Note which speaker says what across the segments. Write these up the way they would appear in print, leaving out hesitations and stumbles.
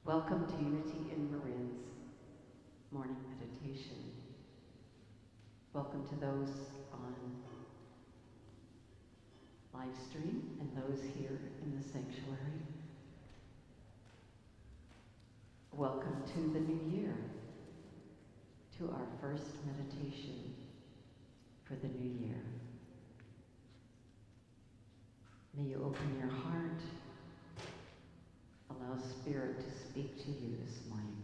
Speaker 1: Welcome to Unity in Marin's morning meditation. Welcome to those on live stream and those here in the sanctuary. Welcome to the new year, to our first meditation for the new year. May you open your heart, allow Spirit to speak to you this morning.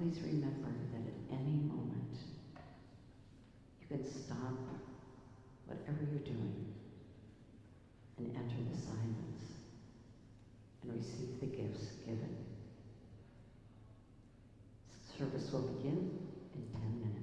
Speaker 1: please remember that at any moment you can stop whatever you're doing and enter the silence and receive the gifts given. Service will begin in 10 minutes.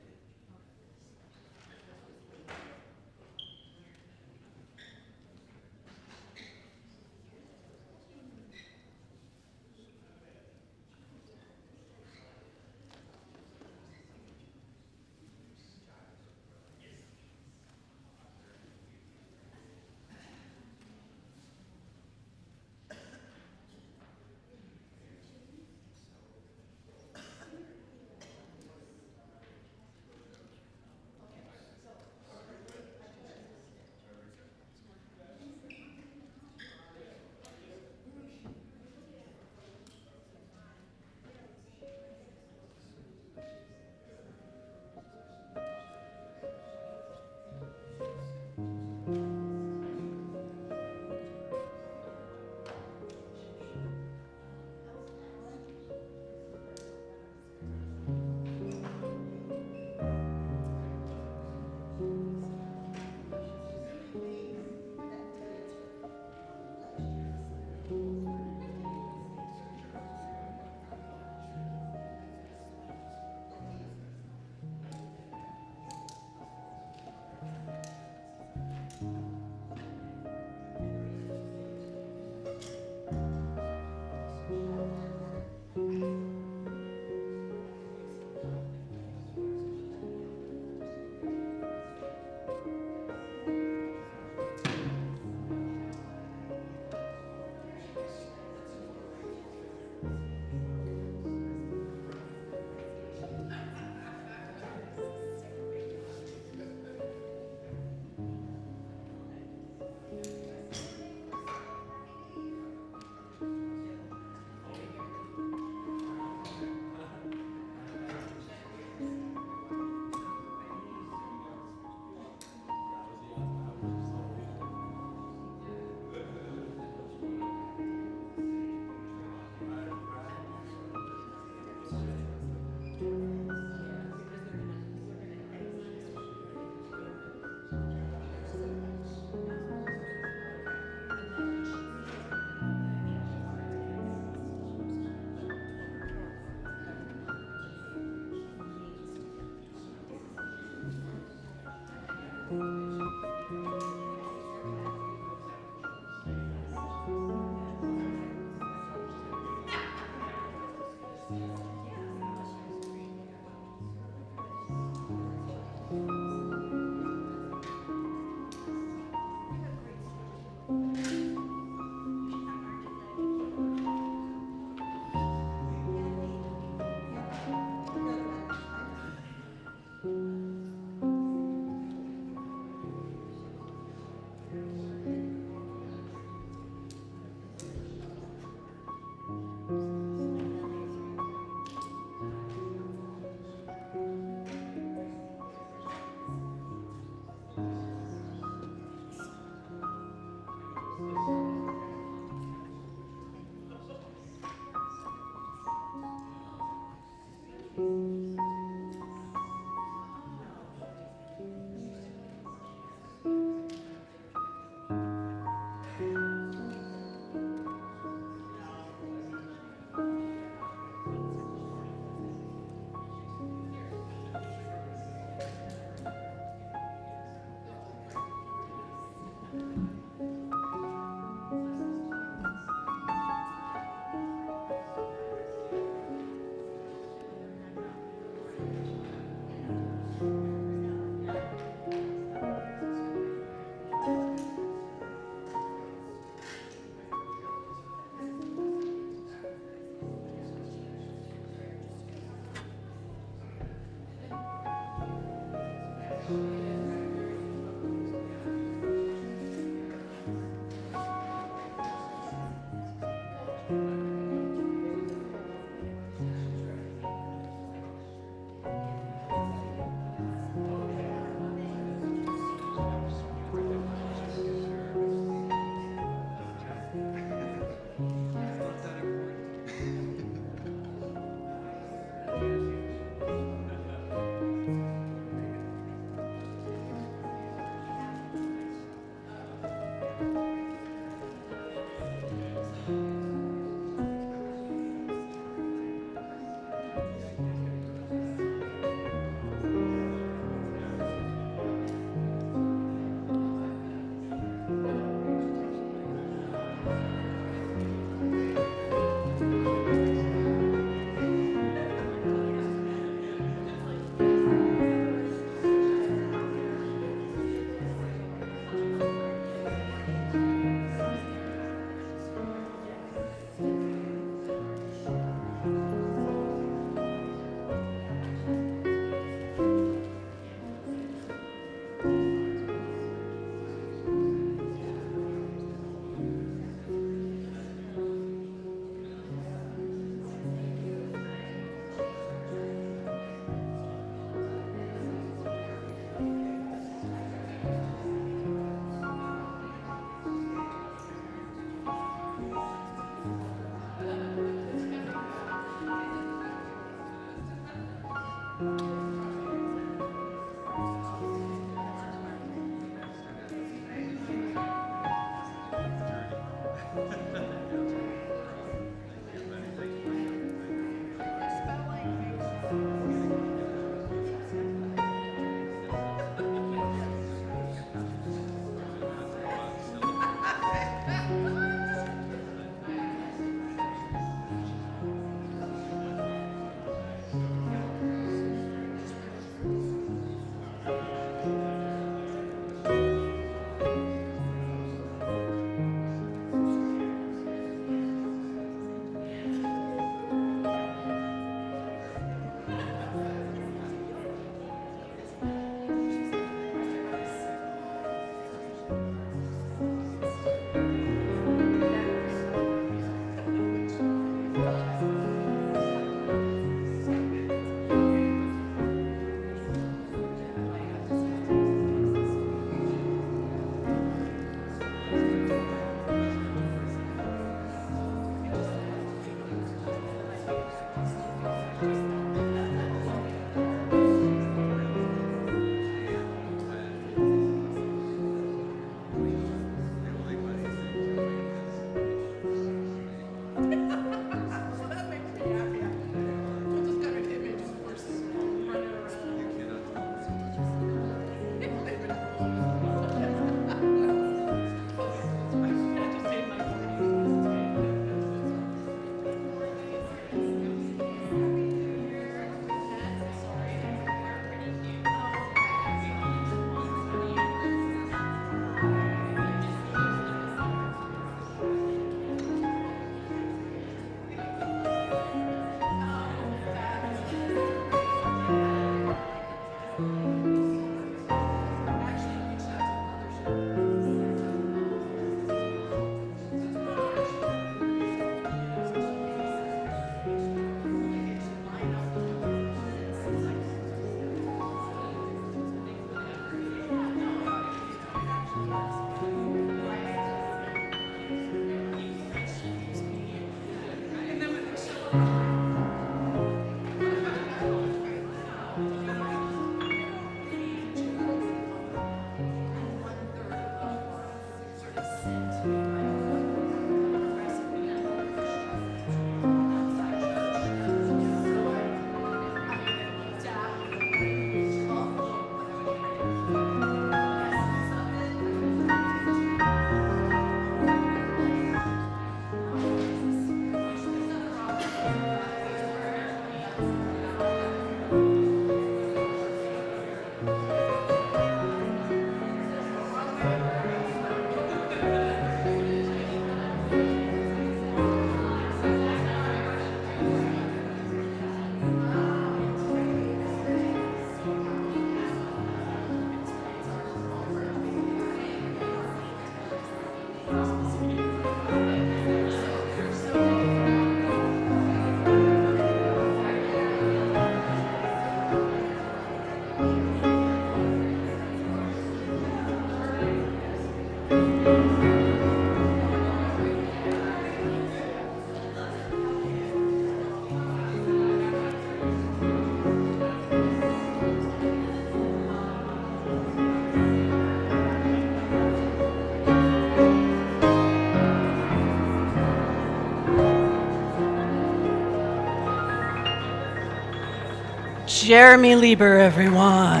Speaker 2: Jeremy Lieber, everyone.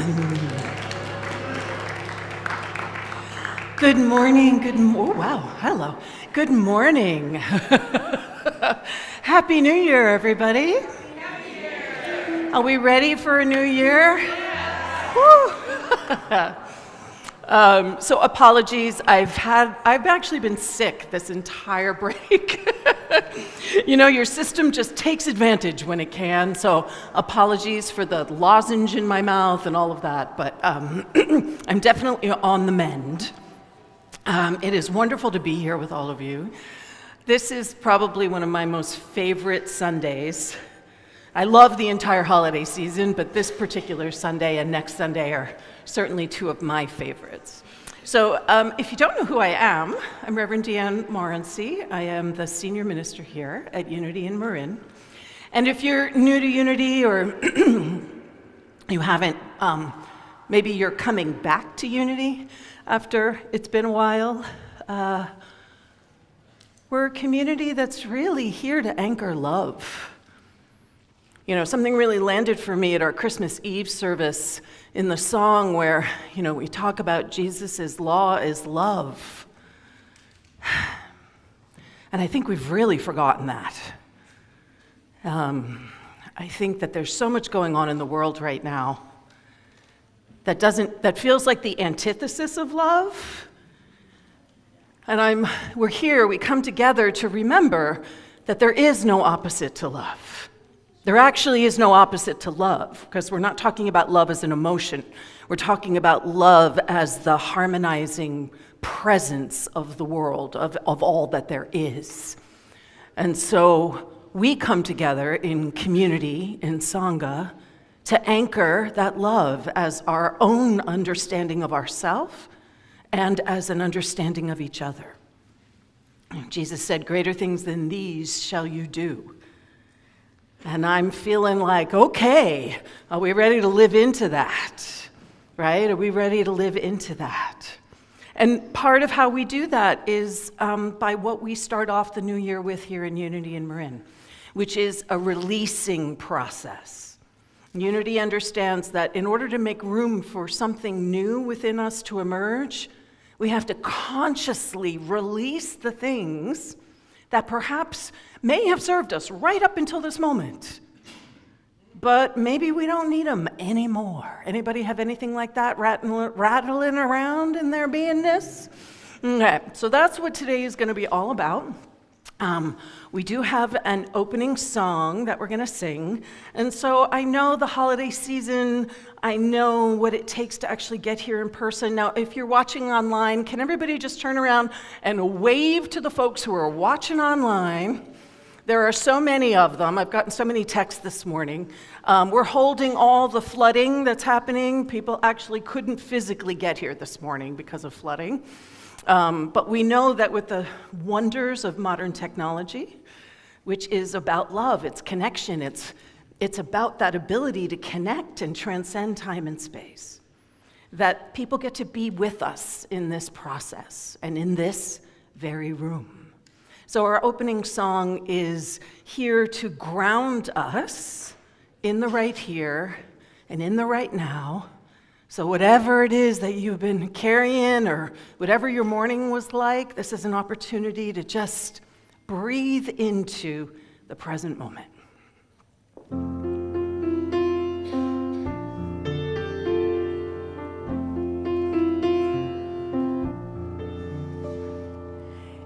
Speaker 2: Good morning, hello. Good morning. Happy New Year, everybody. Happy New Year. Are we ready for a new year? Yeah. So apologies, I've actually been sick this entire break. You know, your system just takes advantage when it can, so apologies for the lozenge in my mouth and all of that, but I'm definitely on the mend. It is wonderful to be here with all of you. This is probably one of my most favorite Sundays. I love the entire holiday season, but this particular Sunday and next Sunday are certainly two of my favorites. So if you don't know who I am, I'm Reverend Deanne Morency. I am the senior minister here at Unity in Marin. And if you're new to Unity or you haven't, maybe you're coming back to Unity after it's been a while, we're a community that's really here to anchor love. You know, something really landed for me at our Christmas Eve service in the song where, you know, we talk about Jesus' law is love. And I think we've really forgotten that. I think that there's so much going on in the world right now that feels like the antithesis of love. And we're here, we come together to remember that there is no opposite to love. There actually is no opposite to love, because we're not talking about love as an emotion. We're talking about love as the harmonizing presence of the world, of all that there is. And so we come together in community, in Sangha, to anchor that love as our own understanding of ourselves and as an understanding of each other. Jesus said, "Greater things than these shall you do." And I'm feeling like, okay, are we ready to live into that? Right? Are we ready to live into that? And part of how we do that is by what we start off the new year with here in Unity in Marin, which is a releasing process. Unity understands that in order to make room for something new within us to emerge, we have to consciously release the things that perhaps may have served us right up until this moment, but maybe we don't need them anymore. Anybody have anything like that rattling around in their beingness? Okay, so that's what today is going to be all about. We do have an opening song that we're going to sing, and so I know the holiday season, I know what it takes to actually get here in person. Now, if you're watching online, can everybody just turn around and wave to the folks who are watching online? There are so many of them. I've gotten so many texts this morning. We're holding all the flooding that's happening. People actually couldn't physically get here this morning because of flooding. But we know that with the wonders of modern technology, which is about love, it's connection, it's about that ability to connect and transcend time and space, that people get to be with us in this process and in this very room. So our opening song is here to ground us in the right here and in the right now. So whatever it is that you've been carrying or whatever your morning was like, this is an opportunity to just breathe into the present moment.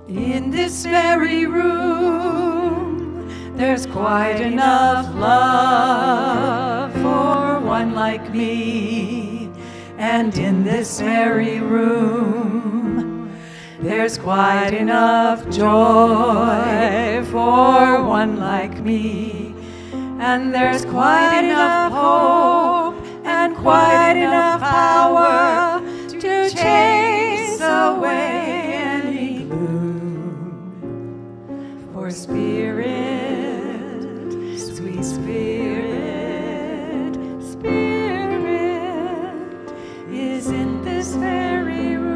Speaker 3: In this very room, there's quite enough love for one like me. And in this very room, there's quite enough joy for one like me. And there's quite enough hope and quite enough power to chase away any gloom. For Spirit, sweet Spirit, Spirit is in this very room.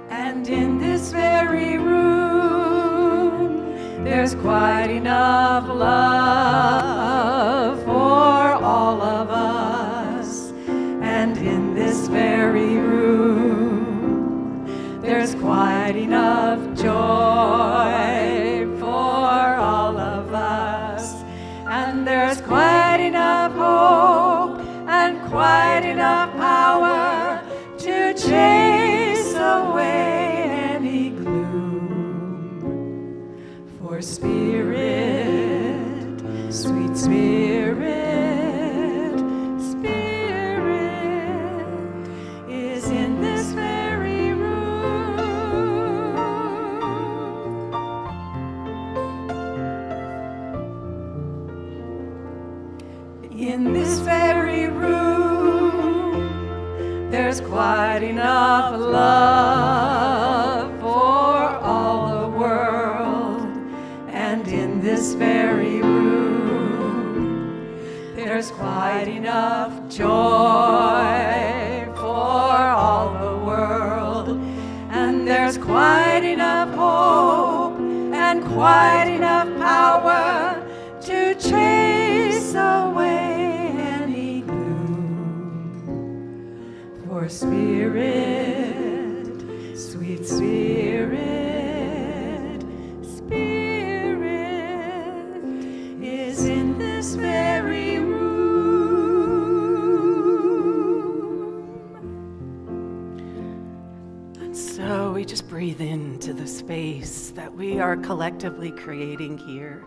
Speaker 3: And in this very room, There's quite enough love for all of us, and in this very room, there's quite enough joy for all of us, and there's quite enough hope and quite enough power to chase away any gloom. For Spirit, sweet Spirit, Spirit is in this very room. In this very room, there's quite enough love for all the world, and in this very room, there's quite enough joy for all the world, and there's quite enough hope and quite enough power to chase away any gloom. For Spirit, sweet Spirit, Spirit is in this very room.
Speaker 2: And so we just breathe into the space that we are collectively creating here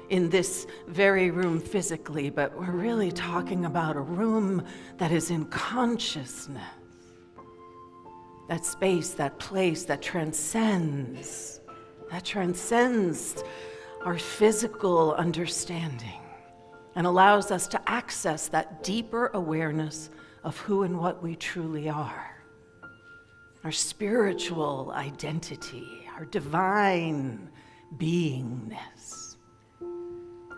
Speaker 2: in this very room physically, but we're really talking about a room that is in consciousness. That space, that place that transcends our physical understanding and allows us to access that deeper awareness of who and what we truly are. Our spiritual identity, our divine beingness.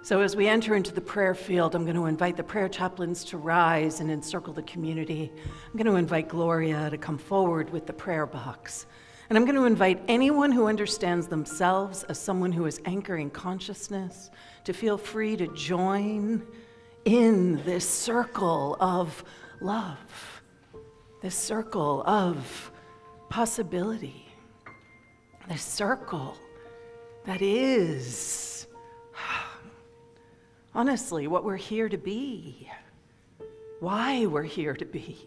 Speaker 2: So as we enter into the prayer field, I'm going to invite the prayer chaplains to rise and encircle the community. I'm going to invite Gloria to come forward with the prayer box. And I'm going to invite anyone who understands themselves as someone who is anchoring consciousness to feel free to join in this circle of love, this circle of possibility, this circle that is honestly what we're here to be, why we're here to be.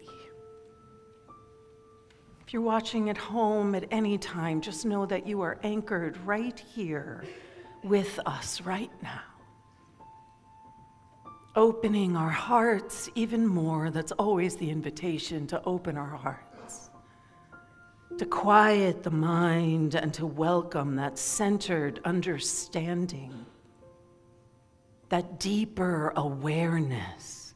Speaker 2: If you're watching at home at any time, just know that you are anchored right here with us right now. Opening our hearts even more, that's always the invitation, to open our hearts, to quiet the mind and to welcome that centered understanding, that deeper awareness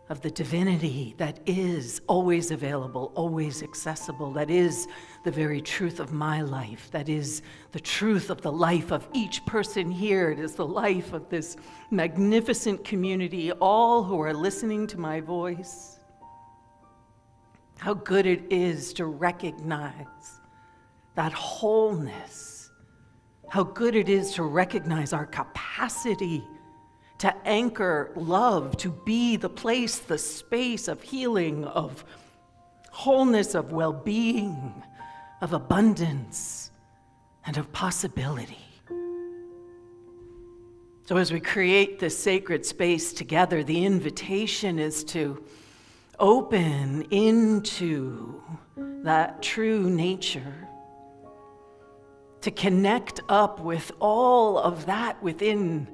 Speaker 2: of the divinity that is always available, always accessible, that is the very truth of my life, that is the truth of the life of each person here. It is the life of this magnificent community, all who are listening to my voice. How good it is to recognize that wholeness. How good it is to recognize our capacity to anchor love, to be the place, the space of healing, of wholeness, of well-being, of abundance, and of possibility. So as we create this sacred space together, the invitation is to open into that true nature, to connect up with all of that within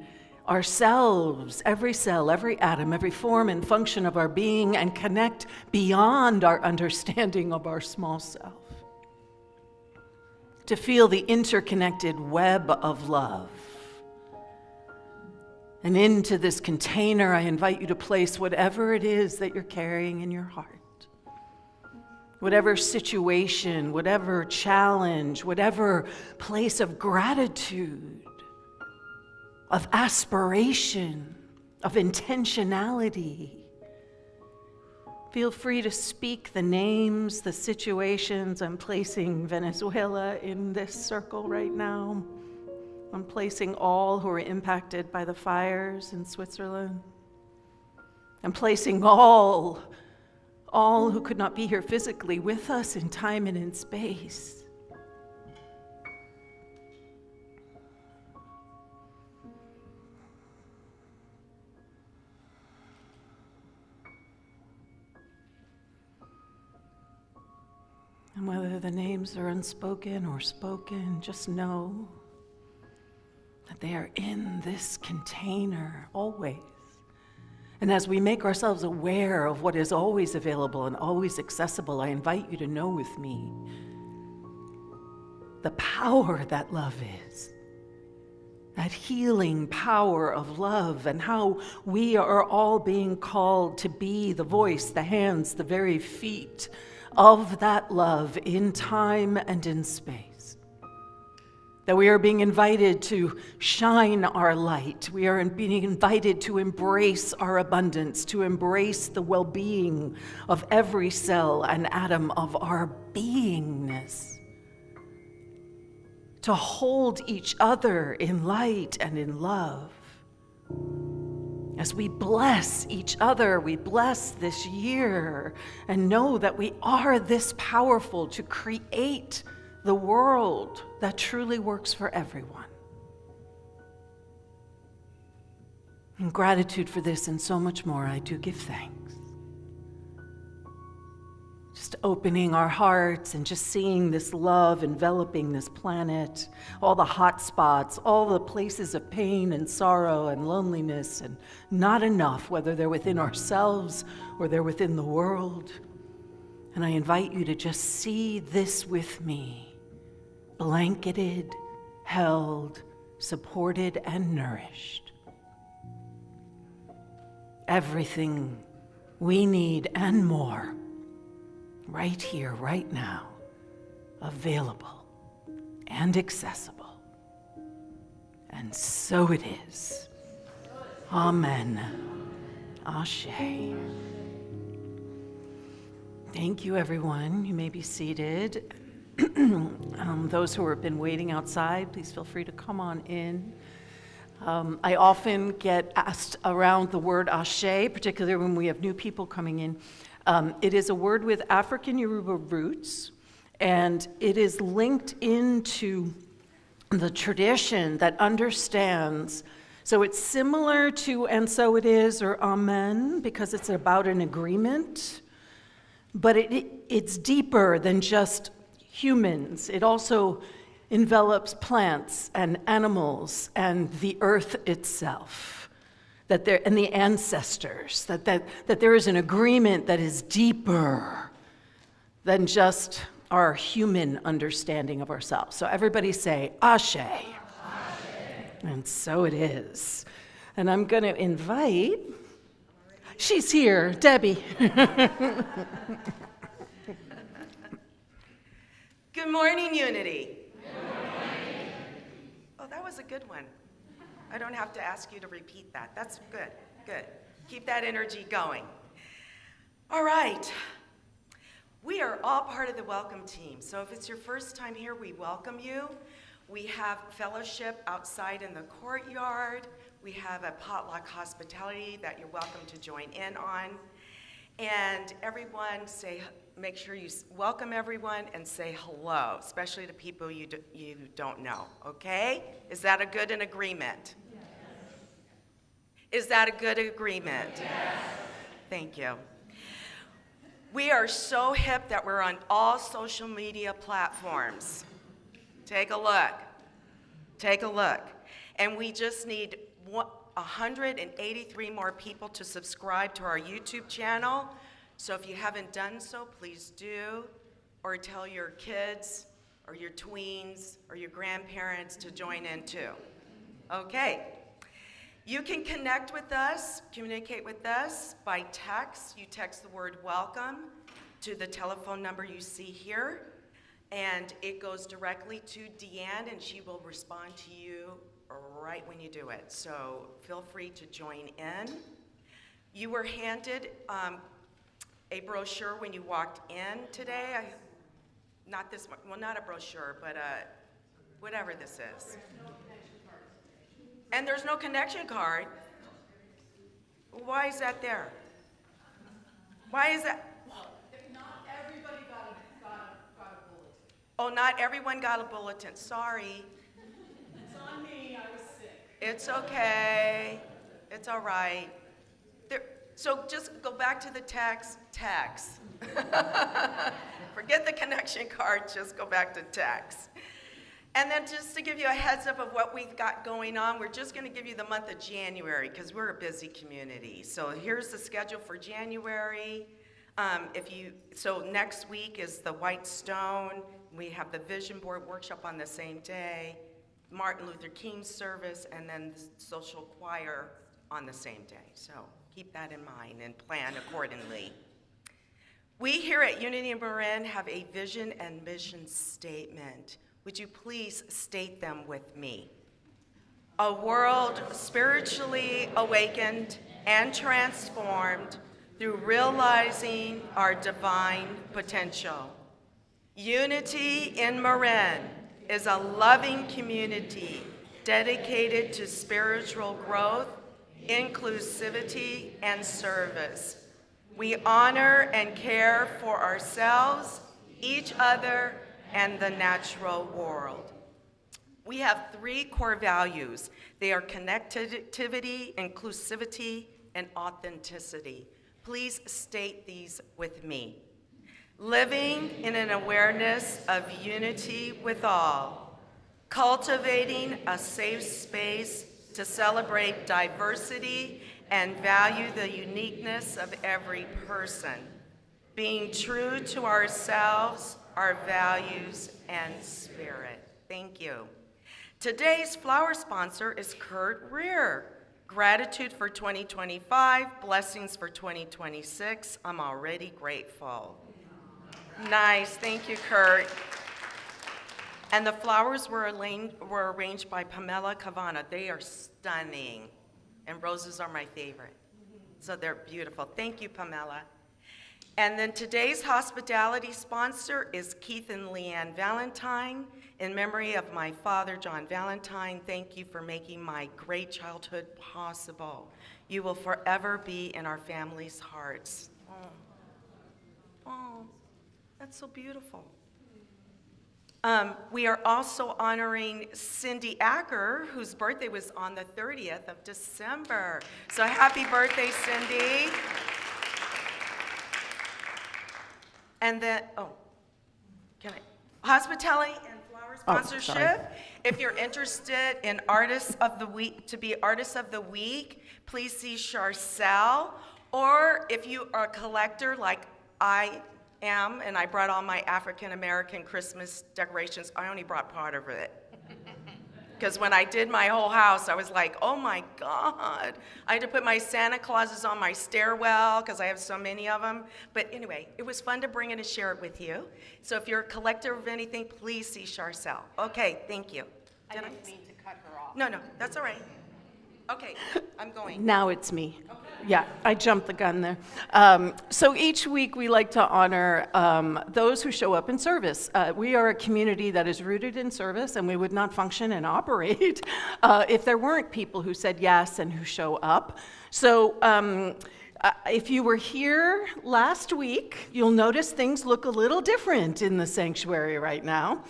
Speaker 2: ourselves, every cell, every atom, every form and function of our being, and connect beyond our understanding of our small self. To feel the interconnected web of love. And into this container, I invite you to place whatever it is that you're carrying in your heart. Whatever situation, whatever challenge, whatever place of gratitude, of aspiration, of intentionality. Feel free to speak the names, the situations. I'm placing Venezuela in this circle right now. I'm placing all who are impacted by the fires in Switzerland. I'm placing all who could not be here physically with us in time and in space. And whether the names are unspoken or spoken, just know that they are in this container always. And as we make ourselves aware of what is always available and always accessible, I invite you to know with me the power that love is. That healing power of love, and how we are all being called to be the voice, the hands, the very feet of that love in time and in space. That we are being invited to shine our light. We are being invited to embrace our abundance, to embrace the well-being of every cell and atom of our beingness. To hold each other in light and in love. As we bless each other, we bless this year, and know that we are this powerful to create the world that truly works for everyone. In gratitude for this and so much more, I do give thanks. Just opening our hearts and just seeing this love enveloping this planet, all the hot spots, all the places of pain and sorrow and loneliness and not enough, whether they're within ourselves or they're within the world. And I invite you to just see this with me, blanketed, held, supported, and nourished. Everything we need and more, right here, right now, available and accessible. And so it is. Amen. Ashe. Thank you, everyone. You may be seated. Those who have been waiting outside, please feel free to come on in. I often get asked around the word Ashe, particularly when we have new people coming in. It is a word with African Yoruba roots, and it is linked into the tradition that understands. So it's similar to "and so it is" or "amen," because it's about an agreement, but it's deeper than just humans. It also envelops plants and animals and the earth itself. And the ancestors, that there is an agreement that is deeper than just our human understanding of ourselves. So everybody say, Ashe. Ashe. And so it is. And I'm going to invite, she's here, Debbie.
Speaker 4: Good morning, Unity. Good morning. Oh, that was a good one. I don't have to ask you to repeat that. That's good, good. Keep that energy going. All right. We are all part of the welcome team. So if it's your first time here, we welcome you. We have fellowship outside in the courtyard. We have a potluck hospitality that you're welcome to join in on. And everyone make sure you welcome everyone and say hello, especially to people you don't know, okay? Is that a good agreement? Yes. Is that a good agreement? Yes. Thank you. We are so hip that we're on all social media platforms. Take a look. Take a look. And we just need 183 more people to subscribe to our YouTube channel. So if you haven't done so, please do, or tell your kids or your tweens or your grandparents to join in too. Okay. You can connect with us, communicate with us by text. You text the word welcome to the telephone number you see here, and it goes directly to Deanne, and she will respond to you right when you do it. So feel free to join in. You were handed a brochure when you walked in today. Not this one, well, not a brochure, but whatever this is. And there's no connection card. Why is that there? Why is that?
Speaker 2: Not everybody got a bulletin.
Speaker 4: Oh, not everyone got a bulletin. Sorry.
Speaker 2: It's on me, I was sick.
Speaker 4: It's okay. It's all right. So just go back to the tax. Forget the connection card, just go back to tax. And then just to give you a heads up of what we've got going on, we're just going to give you the month of January because we're a busy community. So here's the schedule for January. So next week is the White Stone. We have the Vision Board workshop on the same day, Martin Luther King service, and then the social choir on the same day. So keep that in mind and plan accordingly. We here at Unity in Marin have a vision and mission statement. Would you please state them with me? A world spiritually awakened and transformed through realizing our divine potential. Unity in Marin is a loving community dedicated to spiritual growth, inclusivity, and service. We honor and care for ourselves, each other, and the natural world. We have 3 core values. They are connectivity, inclusivity, and authenticity. Please state these with me. Living in an awareness of unity with all, cultivating a safe space to celebrate diversity and value the uniqueness of every person, being true to ourselves, our values, and spirit. Thank you. Today's flower sponsor is Kurt Rear. Gratitude for 2025, blessings for 2026. I'm already grateful. Nice, thank you, Kurt. And the flowers were arranged by Pamela Cavana. They are stunning, and roses are my favorite. So they're beautiful. Thank you, Pamela. And then today's hospitality sponsor is Keith and Leanne Valentine. In memory of my father, John Valentine, thank you for making my great childhood possible. You will forever be in our family's hearts. Oh, that's so beautiful. We are also honoring Cindy Acker, whose birthday was on the 30th of December. So happy birthday, Cindy. And then, hospitality and flower sponsorship. If you're interested in Artists of the Week, to be Artist of the Week, please see Charcel. Or if you are a collector like I am, and I brought all my African American Christmas decorations, I only brought part of it. Because when I did my whole house, I was like, oh my God. I had to put my Santa Clauses on my stairwell because I have so many of them. But anyway, it was fun to bring it and share it with you. So if you're a collector of anything, please see Charcel. Okay, thank you.
Speaker 5: I didn't mean to cut her off.
Speaker 4: No, that's all right. Okay, I'm going.
Speaker 2: Now it's me. Yeah, I jumped the gun there. So each week we like to honor those who show up in service. We are a community that is rooted in service, and we would not function and operate if there weren't people who said yes and who show up. So if you were here last week, you'll notice things look a little different in the sanctuary right now.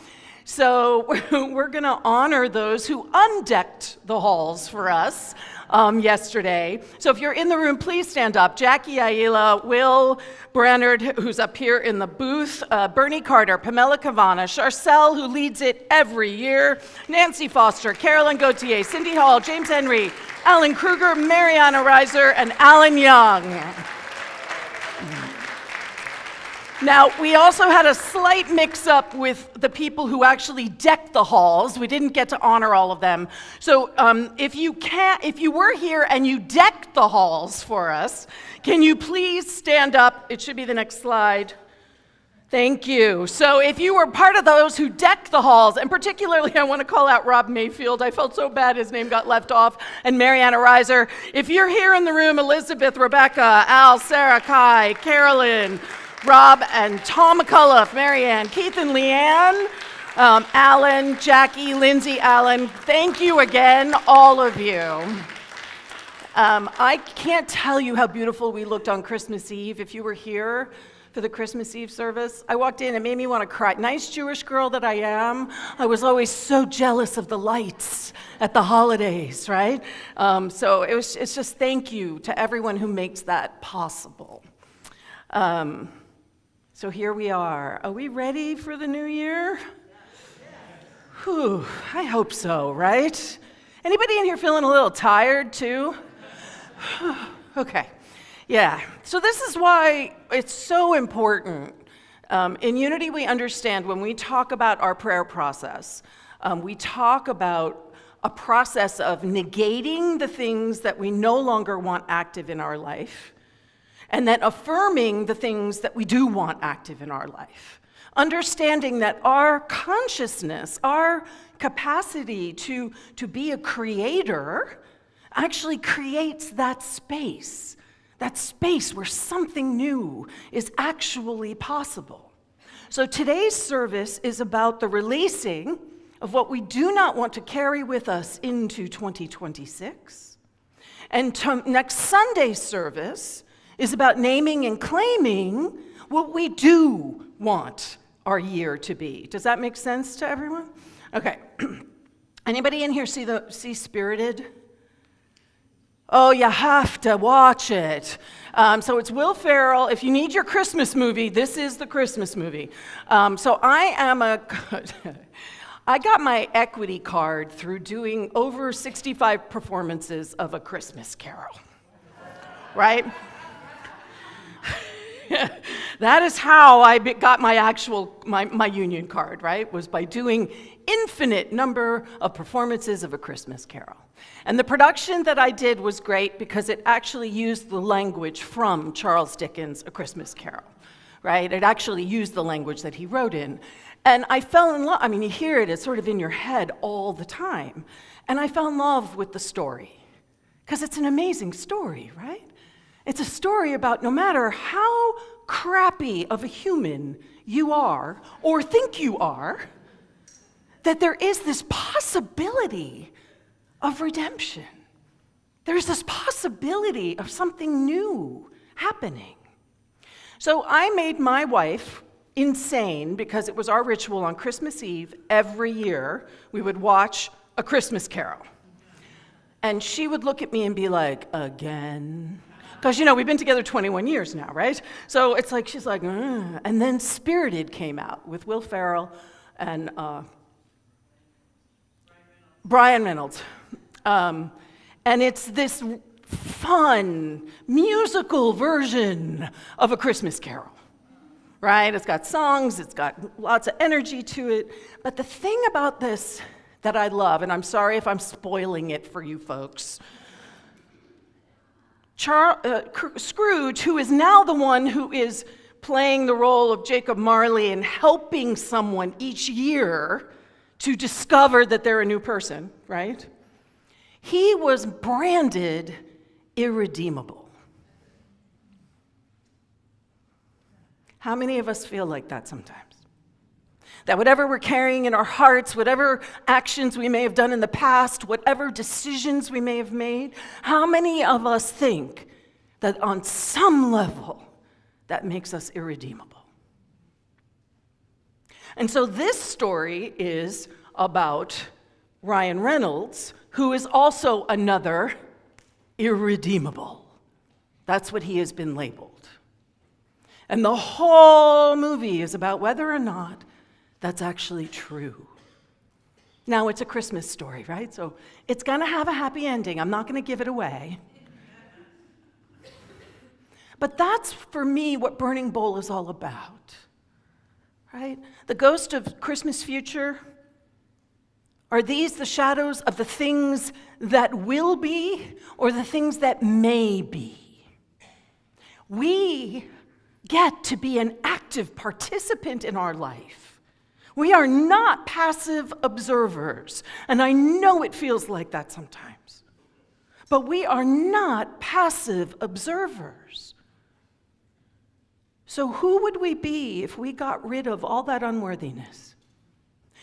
Speaker 2: So we're going to honor those who undecked the halls for us yesterday. So if you're in the room, please stand up. Jackie Aila, Will Brannard, who's up here in the booth, Bernie Carter, Pamela Cavana, Charcel, who leads it every year, Nancy Foster, Carolyn Gauthier, Cindy Hall, James Henry, Alan Kruger, Mariana Reiser, and Alan Young. Now, we also had a slight mix-up with the people who actually decked the halls. We didn't get to honor all of them. So if you were here and you decked the halls for us, can you please stand up? It should be the next slide. Thank you. So if you were part of those who decked the halls, and particularly I want to call out Rob Mayfield. I felt so bad his name got left off, and Mariana Reiser. If you're here in the room, Elizabeth, Rebecca, Al, Sarah, Kai, Carolyn, Rob and Tom McCullough, Marianne, Keith and Leanne, Alan, Jackie, Lindsay, Alan, thank you again, all of you. I can't tell you how beautiful we looked on Christmas Eve. If you were here for the Christmas Eve service, I walked in, it made me want to cry. Nice Jewish girl that I am, I was always so jealous of the lights at the holidays, right? So it's just thank you to everyone who makes that possible. So here we are. Are we ready for the new year? Whew, I hope so, right? Anybody in here feeling a little tired too? Okay, yeah. So this is why it's so important. In Unity, we understand when we talk about our prayer process, we talk about a process of negating the things that we no longer want active in our life, and then affirming the things that we do want active in our life. Understanding that our consciousness, our capacity to be a creator, actually creates that space where something new is actually possible. So today's service is about the releasing of what we do not want to carry with us into 2026. And next Sunday's service is about naming and claiming what we do want our year to be. Does that make sense to everyone? Okay. Anybody in here see Spirited? Oh, you have to watch it. So it's Will Ferrell. If you need your Christmas movie, this is the Christmas movie. So I got my equity card through doing over 65 performances of A Christmas Carol, right? That is how I got my union card, right? Was by doing infinite number of performances of A Christmas Carol. And the production that I did was great because it actually used the language from Charles Dickens' A Christmas Carol, right? It actually used the language that he wrote in. And I fell in love. I mean, you hear it, it's sort of in your head all the time. And I fell in love with the story because it's an amazing story, right? It's a story about no matter how crappy of a human you are or think you are, that there is this possibility of redemption. There's this possibility of something new happening. So I made my wife insane because it was our ritual on Christmas Eve every year. We would watch A Christmas Carol. And she would look at me and be like, again? Because, we've been together 21 years now, right? So it's like, she's like, ugh. And then Spirited came out with Will Ferrell and Brian Reynolds. And it's this fun, musical version of A Christmas Carol, right? It's got songs, it's got lots of energy to it. But the thing about this that I love, and I'm sorry if I'm spoiling it for you folks, Scrooge, who is now the one who is playing the role of Jacob Marley and helping someone each year to discover that they're a new person, right? He was branded irredeemable. How many of us feel like that sometimes? That whatever we're carrying in our hearts, whatever actions we may have done in the past, whatever decisions we may have made, how many of us think that on some level that makes us irredeemable? And so this story is about Ryan Reynolds, who is also another irredeemable. That's what he has been labeled. And the whole movie is about whether or not that's actually true. Now, it's a Christmas story, right? So it's going to have a happy ending. I'm not going to give it away. But that's, for me, what Burning Bowl is all about, right? The ghost of Christmas future. Are these the shadows of the things that will be or the things that may be? We get to be an active participant in our life. We are not passive observers, and I know it feels like that sometimes. But we are not passive observers. So who would we be if we got rid of all that unworthiness?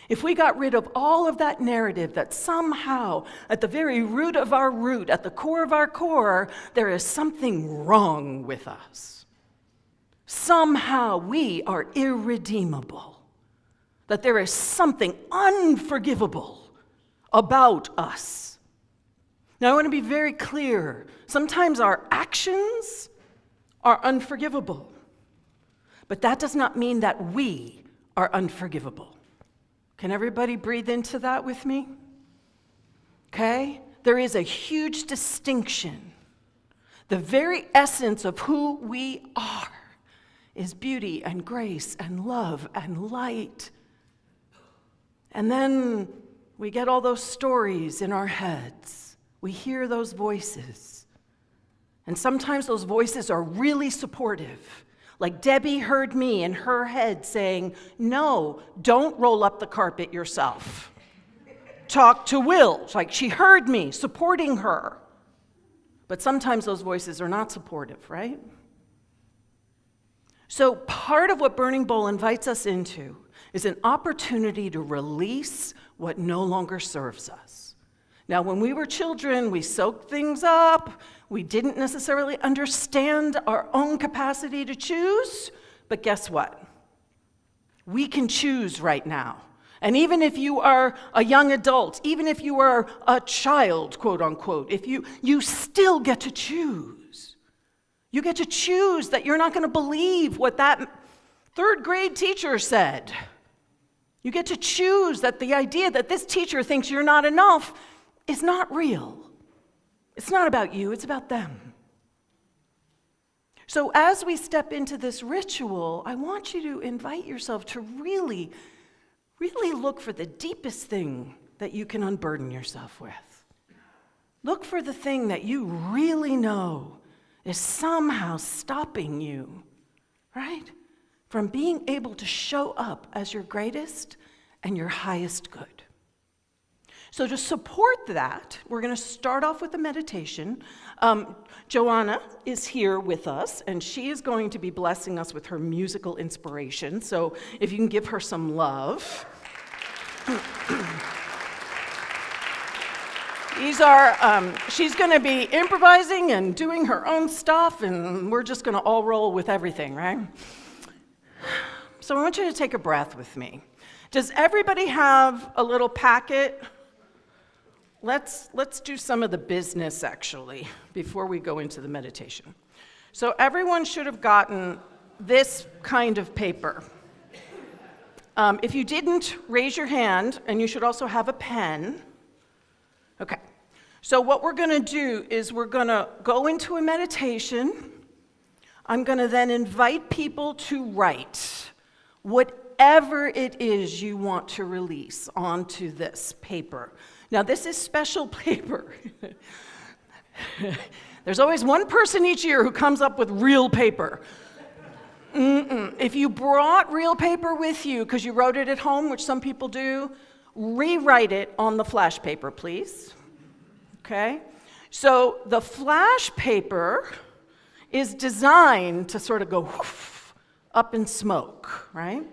Speaker 2: if we got rid of all of that narrative that somehow, at the very root of our root, at the core of our core, there is something wrong with us. Somehow we are irredeemable. That there is something unforgivable about us. Now, I want to be very clear. Sometimes our actions are unforgivable. But that does not mean that we are unforgivable. Can everybody breathe into that with me? Okay? There is a huge distinction. The very essence of who we are is beauty and grace and love and light. And then we get all those stories in our heads. We hear those voices. And sometimes those voices are really supportive. Like Debbie heard me in her head saying, no, don't roll up the carpet yourself. Talk to Will. It's like she heard me supporting her. But sometimes those voices are not supportive, right? So part of what Burning Bowl invites us into is an opportunity to release what no longer serves us. Now, when we were children, we soaked things up. We didn't necessarily understand our own capacity to choose, but guess what? We can choose right now. And even if you are a young adult, even if you are a child, quote unquote, if you still get to choose. You get to choose that you're not going to believe what that third grade teacher said. You get to choose that the idea that this teacher thinks you're not enough is not real. It's not about you, it's about them. So as we step into this ritual, I want you to invite yourself to really look for the deepest thing that you can unburden yourself with. Look for the thing that you really know is somehow stopping you, right, from being able to show up as your greatest and your highest good. So to support that, we're going to start off with a meditation. Joanna is here with us, and she is going to be blessing us with her musical inspiration. So if you can give her some love. She's going to be improvising and doing her own stuff, and we're just going to all roll with everything, right? So I want you to take a breath with me. Does everybody have a little packet? Let's do some of the business, actually, before we go into the meditation. So everyone should have gotten this kind of paper. If you didn't, raise your hand, and you should also have a pen. Okay. So what we're going to do is we're going to go into a meditation. I'm going to then invite people to write whatever it is you want to release onto this paper. Now, this is special paper. There's always one person each year who comes up with real paper. If you brought real paper with you because you wrote it at home, which some people do, rewrite it on the flash paper, please. Okay? So the flash paper is designed to sort of go whoosh, up in smoke, right?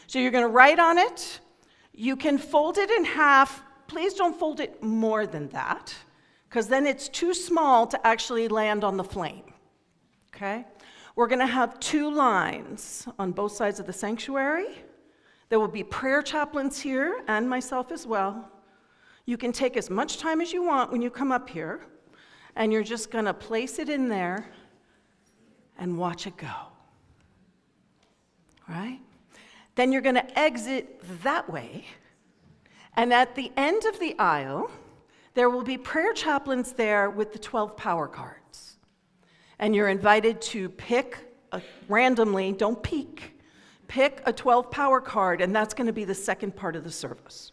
Speaker 2: So you're going to write on it. You can fold it in half. Please don't fold it more than that, because then it's too small to actually land on the flame, okay? We're going to have 2 lines on both sides of the sanctuary. There will be prayer chaplains here, and myself as well. You can take as much time as you want when you come up here, and you're just going to place it in there and watch it go, right? Then you're going to exit that way. And at the end of the aisle, there will be prayer chaplains there with the 12 power cards. And you're invited to pick randomly, don't peek, pick a 12 power card, and that's going to be the second part of the service.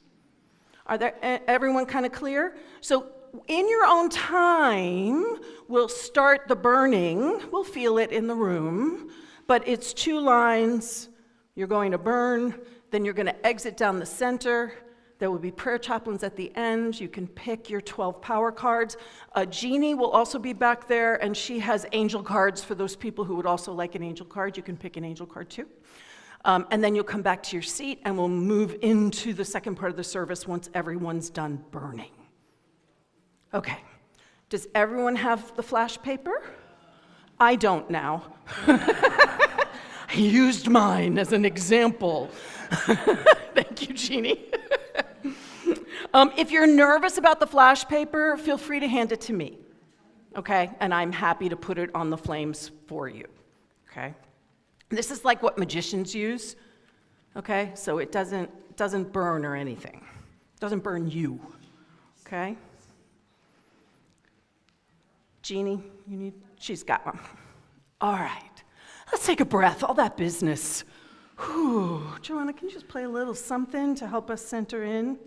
Speaker 2: Everyone kind of clear? So in your own time, we'll start the burning. We'll feel it in the room, but it's 2 lines. You're going to burn, then you're going to exit down the center. There will be prayer chaplains at the end. You can pick your 12 power cards. Jeannie will also be back there, and she has angel cards for those people who would also like an angel card. You can pick an angel card too. And then you'll come back to your seat and we'll move into the second part of the service once everyone's done burning. Okay, does everyone have the flash paper? I don't now. I used mine as an example. Thank you, Jeannie. If you're nervous about the flash paper, feel free to hand it to me, okay? And I'm happy to put it on the flames for you, okay? This is like what magicians use, okay? So it doesn't burn or anything. It doesn't burn you, okay? Jeannie, she's got one. All right, let's take a breath, all that business. Whew. Joanna, can you just play a little something to help us center in?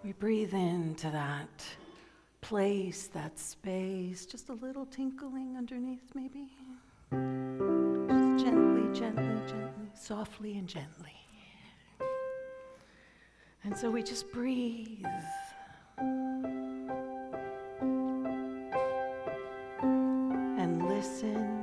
Speaker 2: We breathe into that place, that space, just a little tinkling underneath maybe. Just gently, gently, gently, softly and gently. And so we just breathe. And listen.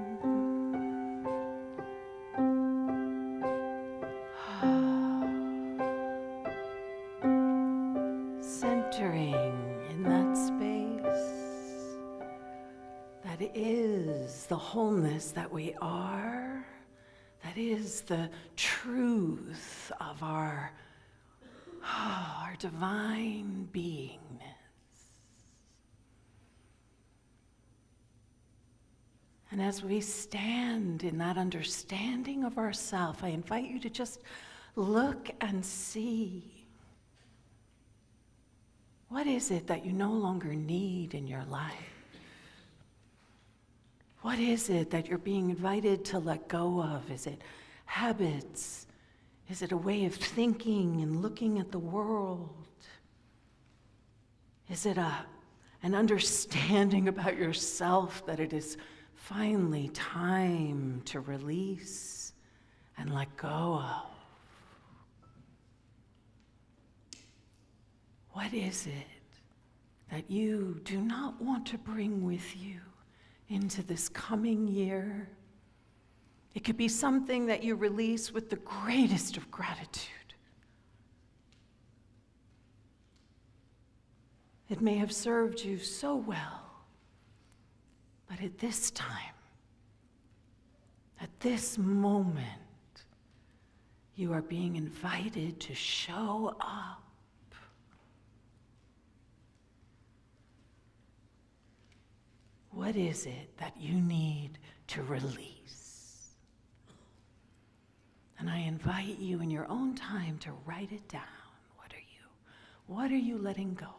Speaker 2: Centering in that space that is the wholeness that we are, that is the truth of our divine beingness. And as we stand in that understanding of ourself, I invite you to just look and see. What is it that you no longer need in your life? What is it that you're being invited to let go of? Is it habits? Is it a way of thinking and looking at the world? Is it an understanding about yourself that it is finally time to release and let go of? What is it that you do not want to bring with you into this coming year? It could be something that you release with the greatest of gratitude. It may have served you so well, but at this time, at this moment, you are being invited to show up. What is it that you need to release? And I invite you in your own time to write it down. What are you letting go of?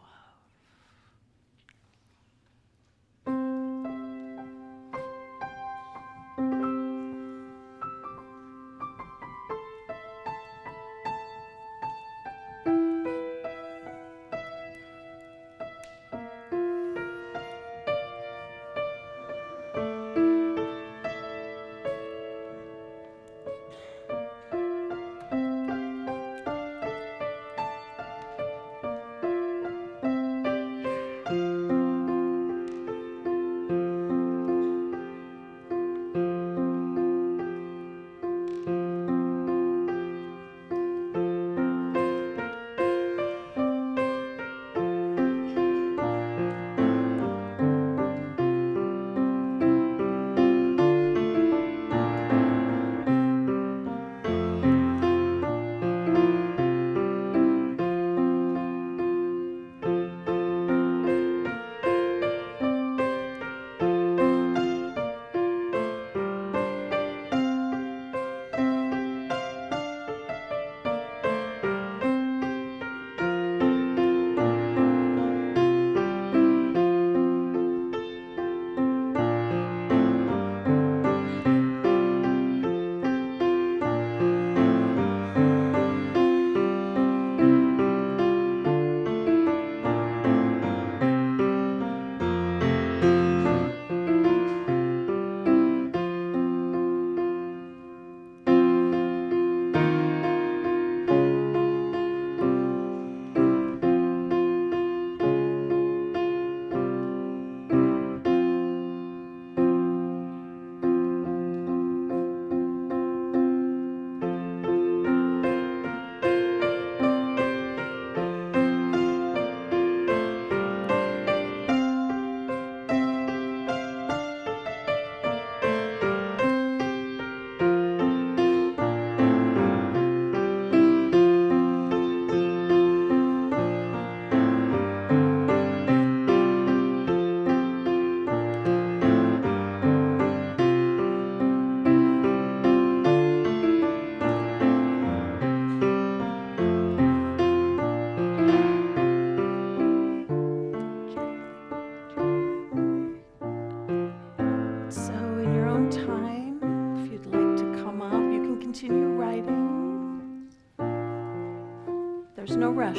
Speaker 2: There's no rush.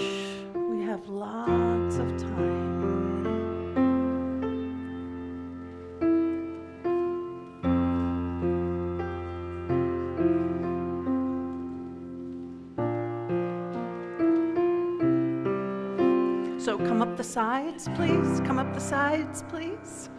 Speaker 2: We have lots of time. So come up the sides, please. Come up the sides, please.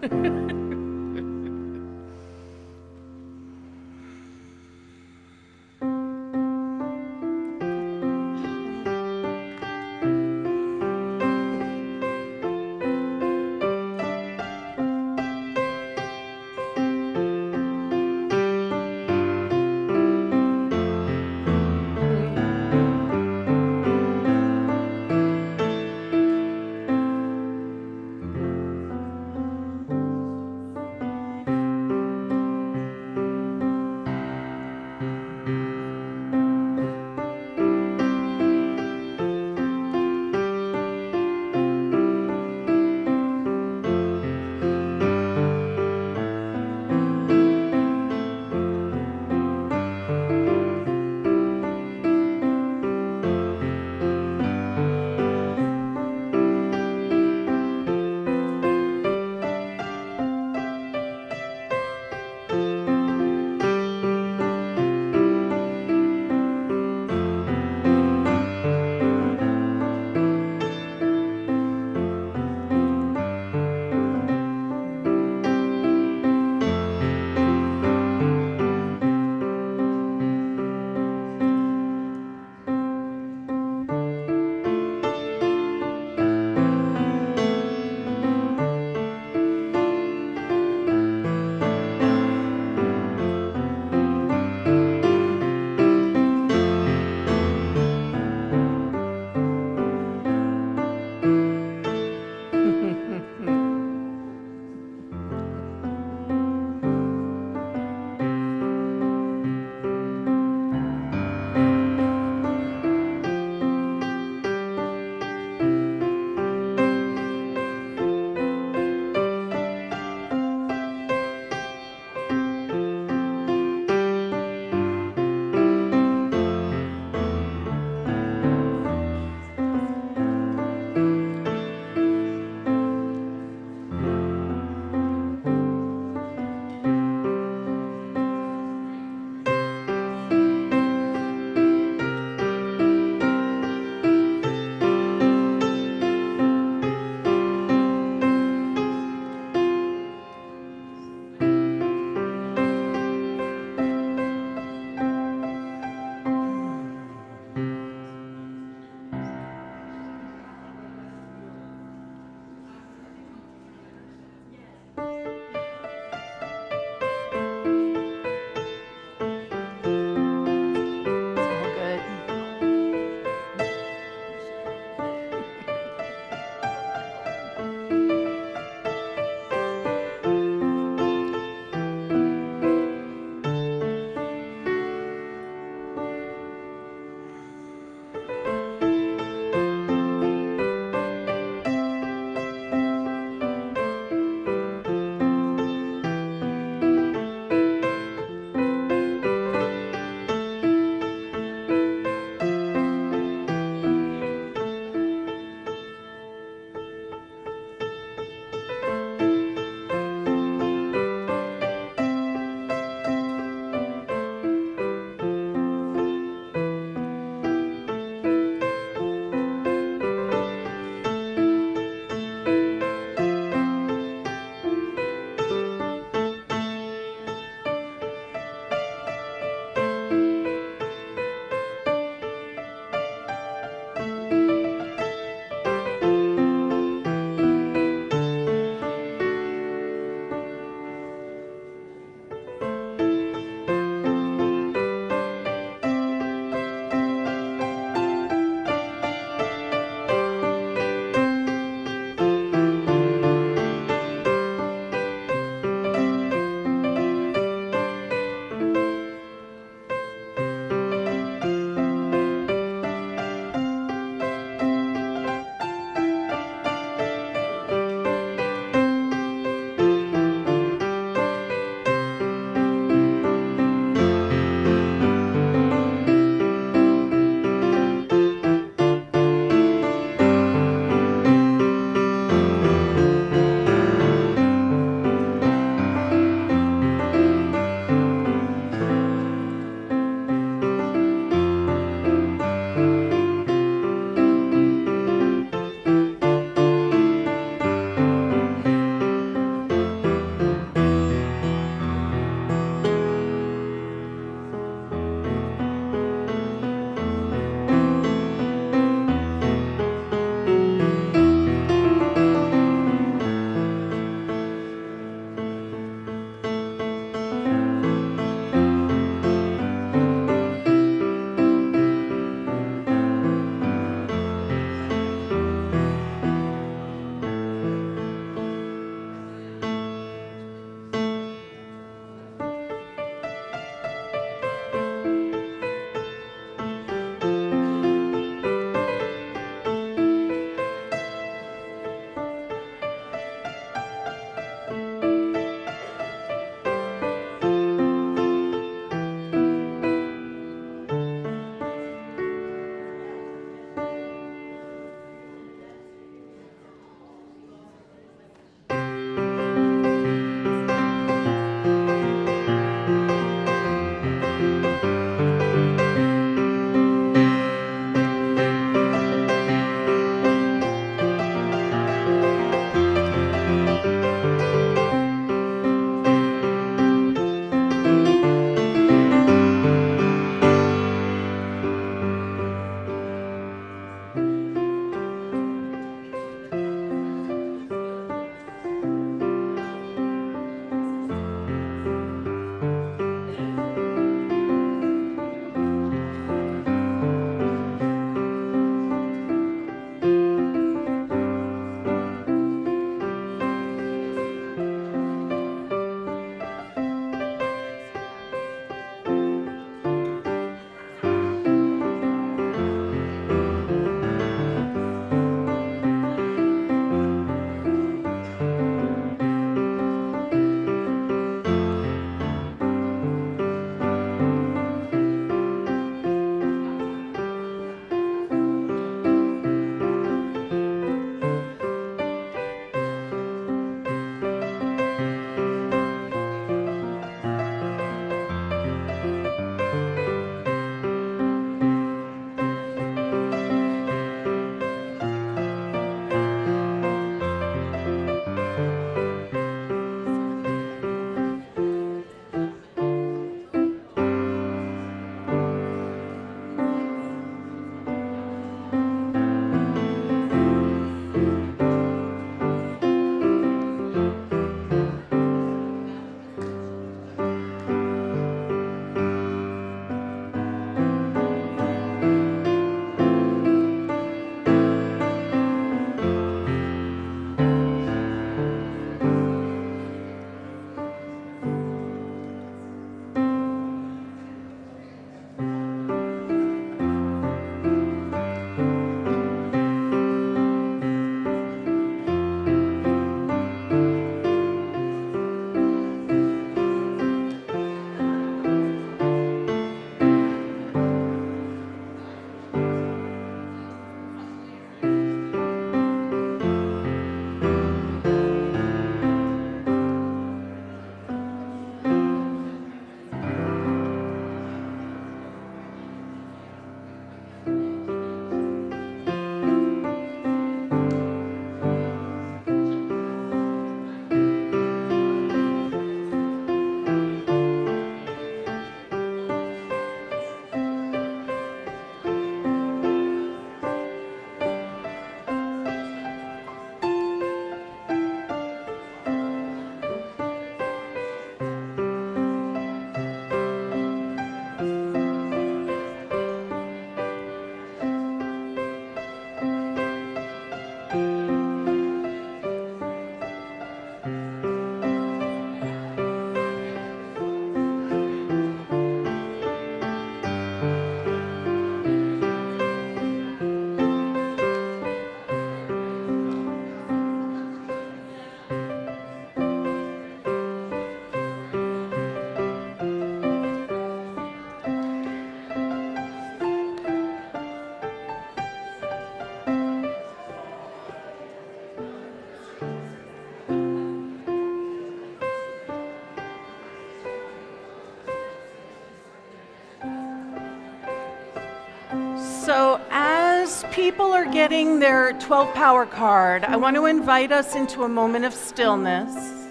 Speaker 2: people are getting their 12 power card, I want to invite us into a moment of stillness.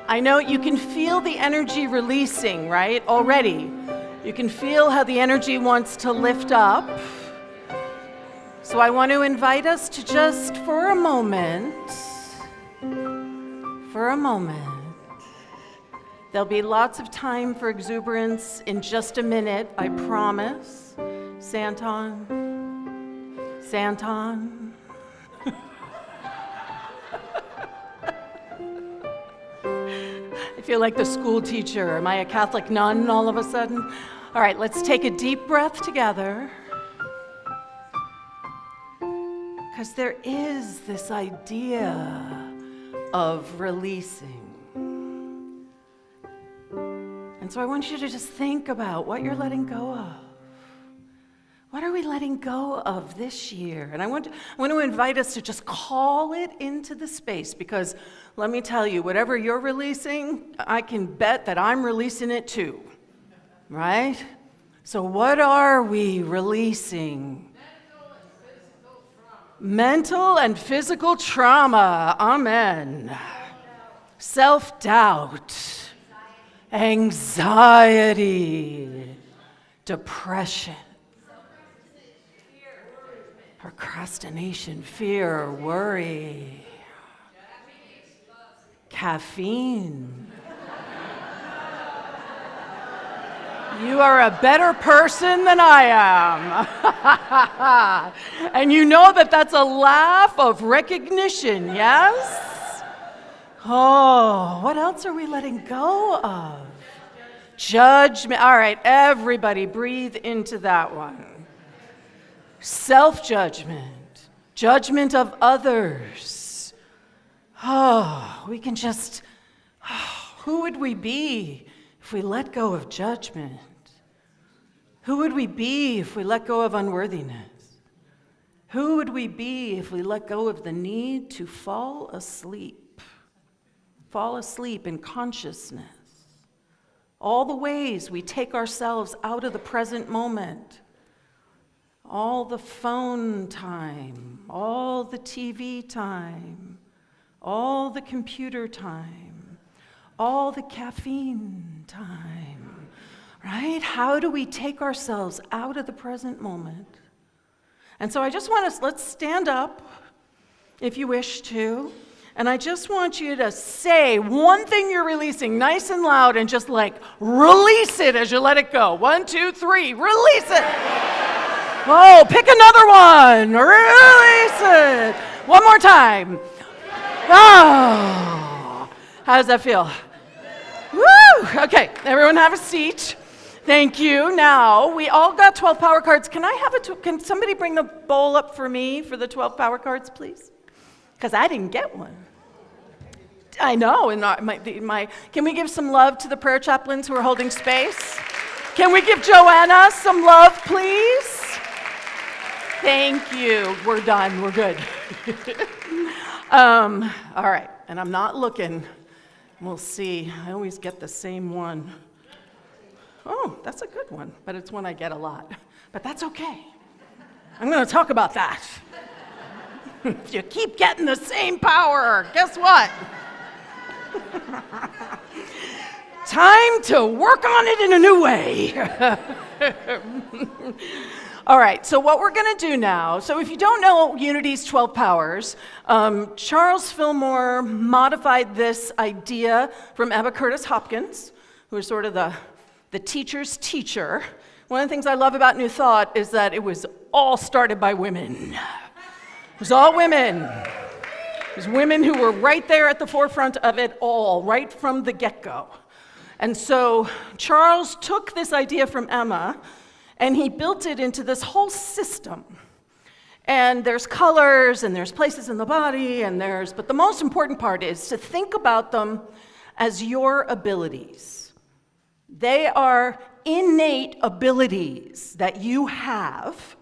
Speaker 2: I know you can feel the energy releasing, right? Already. You can feel how the energy wants to lift up. So I want to invite us to just, for a moment, there'll be lots of time for exuberance in just a minute, I promise. Santon. I feel like the school teacher. Am I a Catholic nun all of a sudden? All right, let's take a deep breath together. Because there is this idea of releasing. And so I want you to just think about what you're letting go of. What are we letting go of this year? And I want to invite us to just call it into the space, because let me tell you, whatever you're releasing, I can bet that I'm releasing it too, right? So what are we releasing? Mental and physical trauma. Amen. Self-doubt. Anxiety. Depression. Procrastination, fear, worry. Caffeine. You are a better person than I am. And you know that that's a laugh of recognition, yes? Oh, what else are we letting go of? Judgment. All right, everybody breathe into that one. Self-judgment, judgment of others. Oh, we can just, who would we be if we let go of judgment? Who would we be if we let go of unworthiness? Who would we be if we let go of the need to fall asleep? Fall asleep in consciousness. All the ways we take ourselves out of the present moment. All the phone time, all the TV time, all the computer time, all the caffeine time, right? How do we take ourselves out of the present moment? And so I just want us, let's stand up if you wish to, and I just want you to say one thing you're releasing nice and loud and just like release it as you let it go. 1, 2, 3, release it. Oh, pick another one. Release it. One more time. Oh, how does that feel? Woo! Okay, everyone have a seat. Thank you. Now, we all got 12 power cards. Can can somebody bring the bowl up for me for the 12 power cards, please? Because I didn't get one. I know. And can we give some love to the prayer chaplains who are holding space? Can we give Joanna some love, please? Thank you. We're done. We're good. All right. And I'm not looking. We'll see. I always get the same one. Oh, that's a good one. But it's one I get a lot. But that's okay. I'm going to talk about that. If you keep getting the same power, guess what? Time to work on it in a new way. All right, so what we're going to do now, so if you don't know Unity's 12 powers, Charles Fillmore modified this idea from Emma Curtis Hopkins, who is sort of the teacher's teacher. One of the things I love about New Thought is that it was all started by women. It was all women. It was women who were right there at the forefront of it all, right from the get-go. And so Charles took this idea from Emma, and he built it into this whole system. And there's colors, and there's places in the body, but the most important part is to think about them as your abilities. They are innate abilities that you have.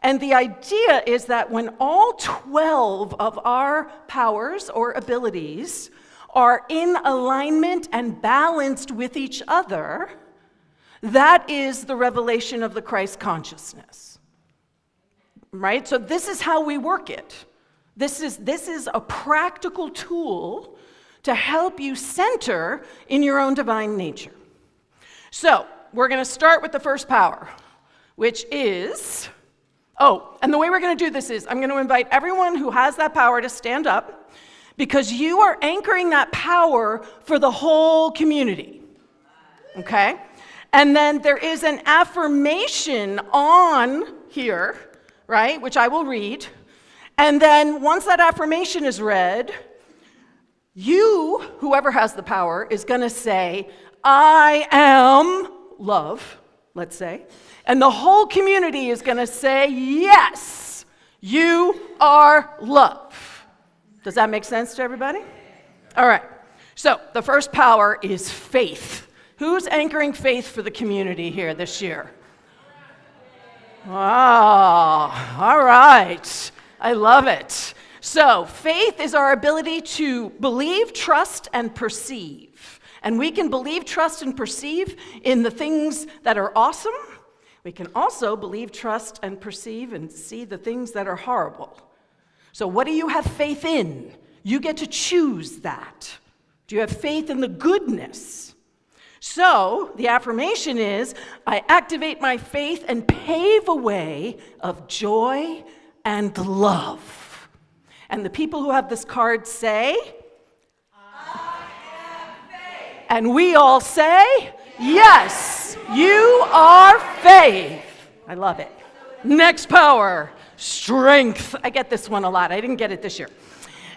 Speaker 2: And the idea is that when all 12 of our powers or abilities are in alignment and balanced with each other, that is the revelation of the Christ consciousness. right? So this is how we work it. This is a practical tool to help you center in your own divine nature. So we're going to start with the first power, which is, and the way we're going to do this is I'm going to invite everyone who has that power to stand up, because you are anchoring that power for the whole community, okay? And then there is an affirmation on here, right, which I will read. And then once that affirmation is read, you, whoever has the power, is going to say, I am love, let's say. And the whole community is going to say, yes, you are love. Does that make sense to everybody? All right. So the first power is faith. Who's anchoring faith for the community here this year? Ah, all right. I love it. So faith is our ability to believe, trust, and perceive. And we can believe, trust, and perceive in the things that are awesome. We can also believe, trust, and perceive and see the things that are horrible. So what do you have faith in? You get to choose that. Do you have faith in the goodness? So the affirmation is, I activate my faith and pave a way of joy and love. And the people who have this card say, I have faith. And we all say, yes, you are faith. I love it. Next power, strength. I get this one a lot. I didn't get it this year.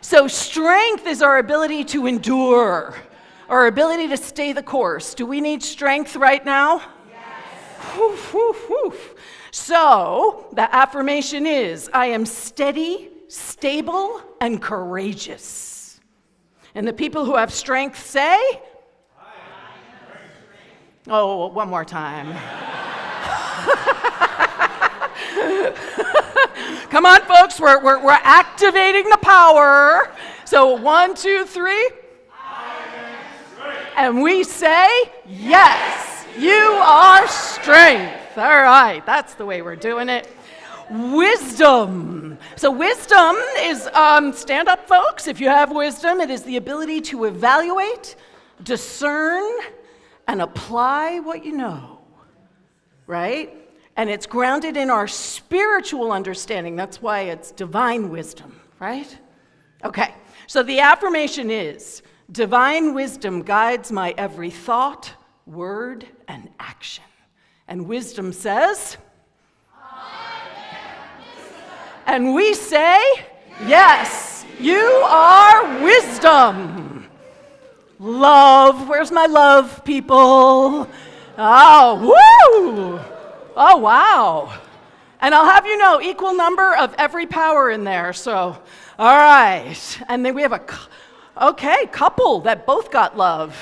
Speaker 2: So strength is our ability to endure, our ability to stay the course. Do we need strength right now? Yes. Woof, woof, woof. So the affirmation is, I am steady, stable, and courageous. And the people who have strength say, oh, one more time. Come on, folks, we're activating the power. So 1, 2, 3. And we say, yes, you are strength. All right, that's the way we're doing it. Wisdom. So wisdom is, stand up, folks. If you have wisdom, it is the ability to evaluate, discern, and apply what you know, right? And it's grounded in our spiritual understanding. That's why it's divine wisdom, right? Okay, so the affirmation is, divine wisdom guides my every thought, word, and action. And wisdom says, I am wisdom. And we say, yes, you are wisdom. Love, where's my love, people? Oh, woo! Oh, wow. And I'll have you know, equal number of every power in there, so, all right. And then we have a, couple that both got love.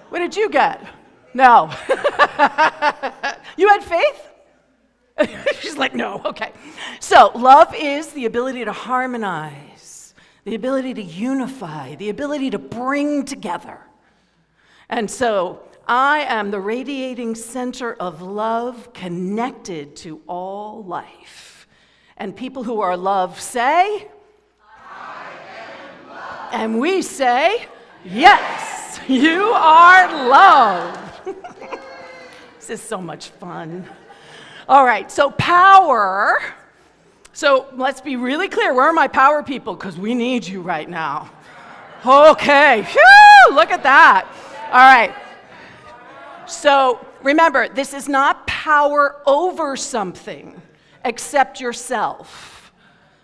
Speaker 2: What did you get? No. You had faith? She's like, no, okay. So, love is the ability to harmonize, the ability to unify, the ability to bring together. And so, I am the radiating center of love connected to all life. And people who are love say, I am love. And we say, yes, you are love. This is so much fun. All right, so power. So let's be really clear. Where are my power people? Because we need you right now. Okay, phew, look at that. All right. So remember, this is not power over something except yourself,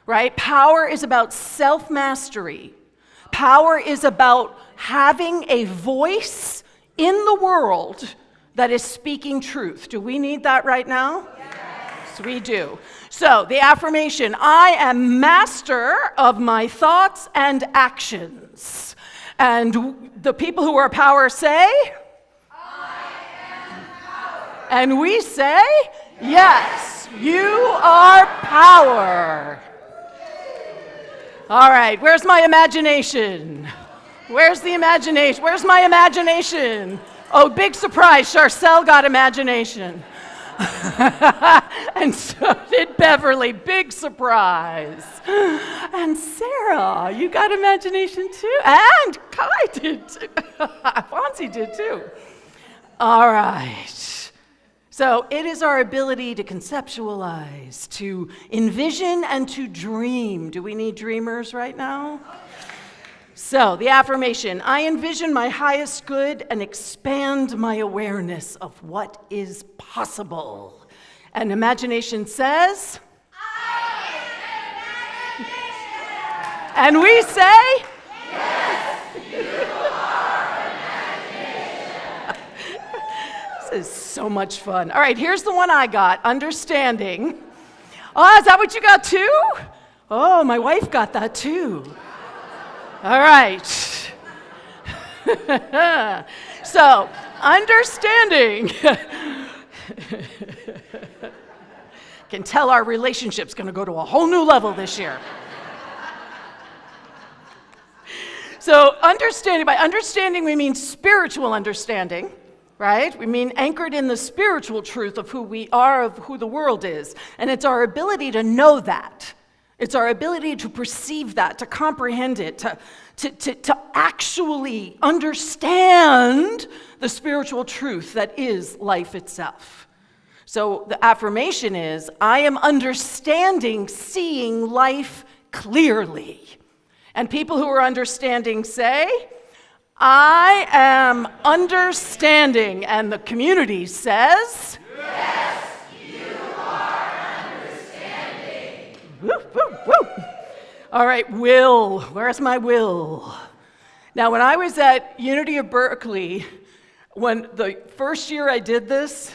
Speaker 2: right? Power is about self-mastery. Power is about having a voice in the world that is speaking truth. Do we need that right now? Yes, we do. So the affirmation, I am master of my thoughts and actions. And the people who are power say, and we say, yes, you are power. All right, where's my imagination? Where's the imagination? Where's my imagination? Oh, big surprise, Charcel got imagination. And so did Beverly. Big surprise. And Sarah, you got imagination too. And Kai did too. Fonzie did too. All right. So it is our ability to conceptualize, to envision, and to dream. Do we need dreamers right now? So the affirmation, I envision my highest good and expand my awareness of what is possible. And imagination says? And we say? This is so much fun. All right, here's the one I got, understanding. Oh, is that what you got too? Oh, my wife got that too. All right. So, understanding. Can tell our relationship's going to go to a whole new level this year. So, understanding, by understanding we mean spiritual understanding, right? We mean anchored in the spiritual truth of who we are, of who the world is. And it's our ability to know that. It's our ability to perceive that, to comprehend it, to actually understand the spiritual truth that is life itself. So the affirmation is, I am understanding, seeing life clearly. And people who are understanding say, I am understanding. And the community says, yes, you are understanding. Woo, woo, woo. All right, will. Where's my will? Now, when I was at Unity of Berkeley, when the first year I did this,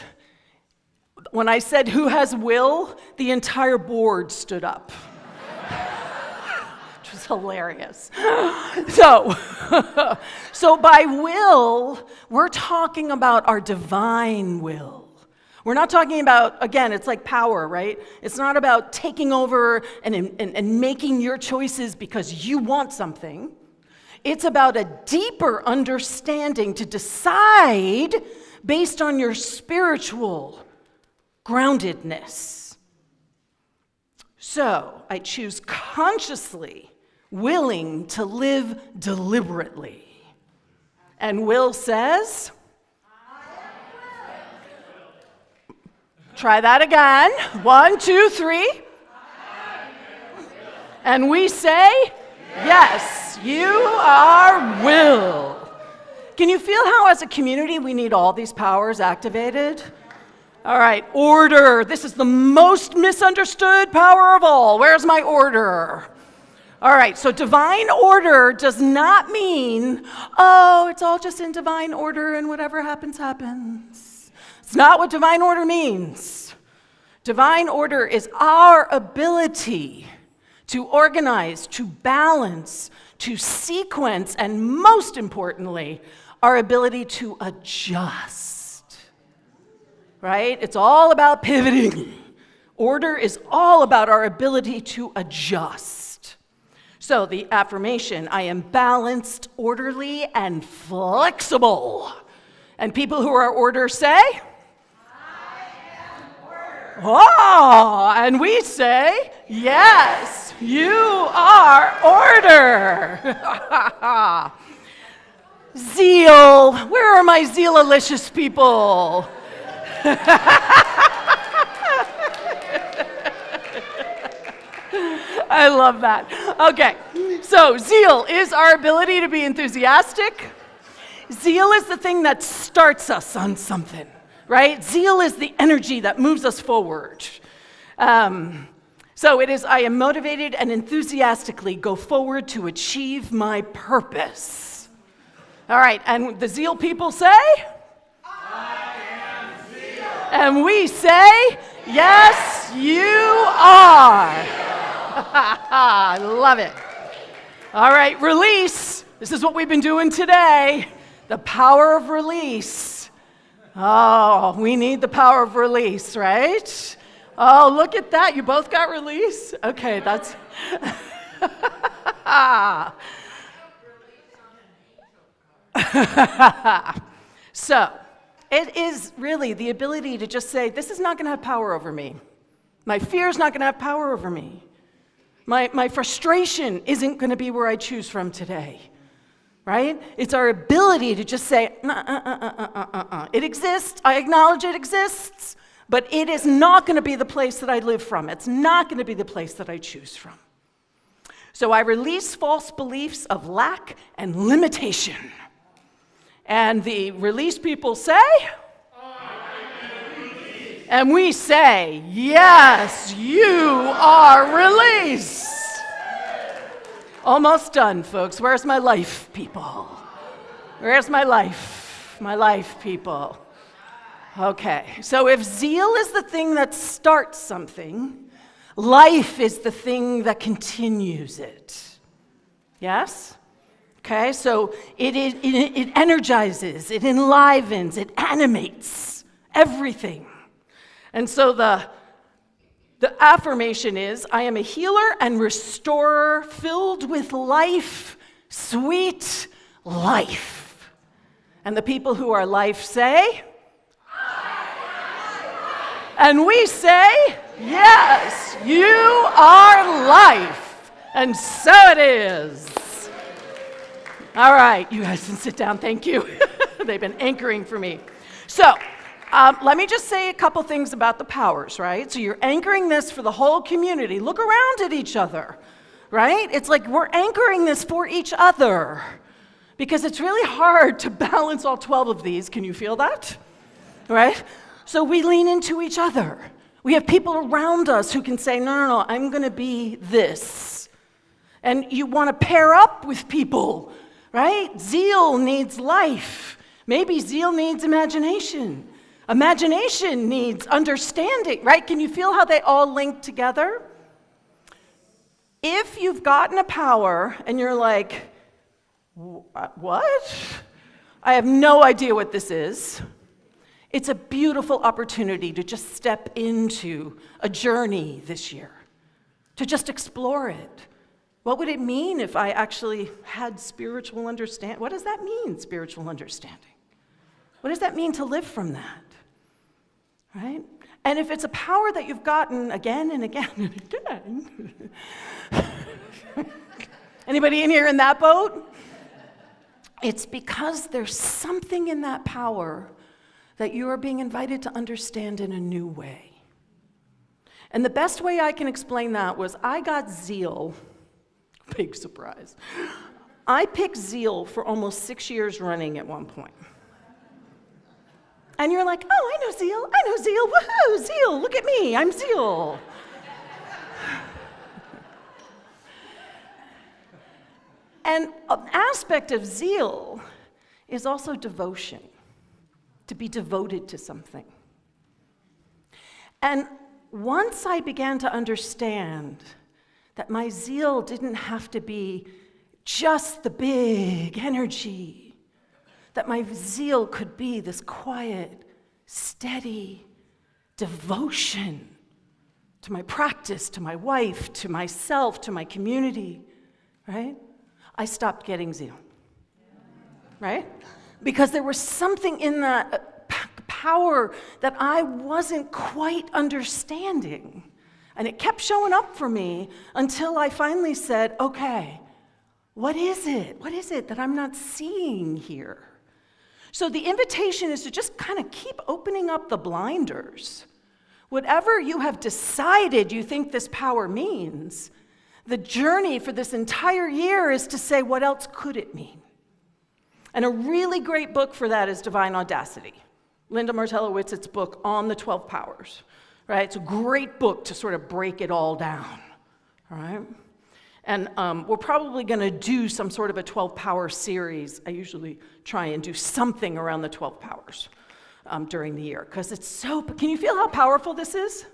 Speaker 2: when I said, who has will, the entire board stood up. Which was hilarious. So by will, we're talking about our divine will. We're not talking about, again, it's like power, right? It's not about taking over and making your choices because you want something. It's about a deeper understanding to decide based on your spiritual groundedness. So I choose consciously, willing to live deliberately. And will says, try that again. 1, 2, 3. And we say, yes, you are will. Can you feel how as a community we need all these powers activated? All right, order. This is the most misunderstood power of all. Where's my order? All right, so divine order does not mean, oh, it's all just in divine order and whatever happens, happens. It's not what divine order means. Divine order is our ability to organize, to balance, to sequence, and most importantly, our ability to adjust. Right? It's all about pivoting. Order is all about our ability to adjust. So the affirmation, I am balanced, orderly, and flexible. And people who are order say? I am order. Oh, and we say, yes, you are order. Zeal. Where are my zeal-alicious people? I love that. Okay, so zeal is our ability to be enthusiastic. Zeal is the thing that starts us on something, right? Zeal is the energy that moves us forward. So it is, I am motivated and enthusiastically go forward to achieve my purpose. All right, and the zeal people say? And we say, yes, you are. I love it. All right, release. This is what we've been doing today. The power of release. Oh, we need the power of release, right? Oh, look at that. You both got release? Okay, that's... So, It is really the ability to just say, this is not going to have power over me. My fear is not going to have power over me. My frustration isn't going to be where I choose from today, right? It's our ability to just say, it exists, I acknowledge it exists, but it is not going to be the place that I live from. It's not going to be the place that I choose from. So I release false beliefs of lack and limitation. And the release people say, and we say, yes, you are released. Almost done, folks. Where's my life, people? Where's my life? My life, people. Okay, so if zeal is the thing that starts something, life is the thing that continues it. Yes? Okay, so it energizes, it enlivens, it animates everything. And so the affirmation is, I am a healer and restorer filled with life, sweet life. And the people who are life say, and we say, yes, you are life. And so it is. All right, you guys can sit down. Thank you. They've been anchoring for me. So let me just say a couple things about the powers, right? So you're anchoring this for the whole community. Look around at each other, right? It's like we're anchoring this for each other because it's really hard to balance all 12 of these. Can you feel that? Right? So we lean into each other. We have people around us who can say, no, I'm going to be this. And you want to pair up with people, right? Zeal needs life. Maybe zeal needs imagination. Imagination needs understanding, right? Can you feel how they all link together? If you've gotten a power and you're like, what? I have no idea what this is. It's a beautiful opportunity to just step into a journey this year, to just explore it. What would it mean if I actually had spiritual understanding? What does that mean, spiritual understanding? What does that mean to live from that? Right? And if it's a power that you've gotten again and again and again, anybody in here in that boat? It's because there's something in that power that you are being invited to understand in a new way. And the best way I can explain that was I got zeal. Big surprise. I picked zeal for almost 6 years running at one point. And you're like, oh, I know zeal, woohoo, zeal, look at me, I'm zeal. And an aspect of zeal is also devotion, to be devoted to something. And once I began to understand that my zeal didn't have to be just the big energy, that my zeal could be this quiet, steady devotion to my practice, to my wife, to myself, to my community, right? I stopped getting zeal, right? Because there was something in that power that I wasn't quite understanding. And it kept showing up for me until I finally said, okay, what is it? What is it that I'm not seeing here? So the invitation is to just kind of keep opening up the blinders. Whatever you have decided you think this power means, the journey for this entire year is to say, what else could it mean? And a really great book for that is Divine Audacity. Linda Martellowitz' book on the 12 powers, right? It's a great book to sort of break it all down, all right? And we're probably going to do some sort of a 12-power series. I usually try and do something around the 12 powers during the year, because it's so, can you feel how powerful this is?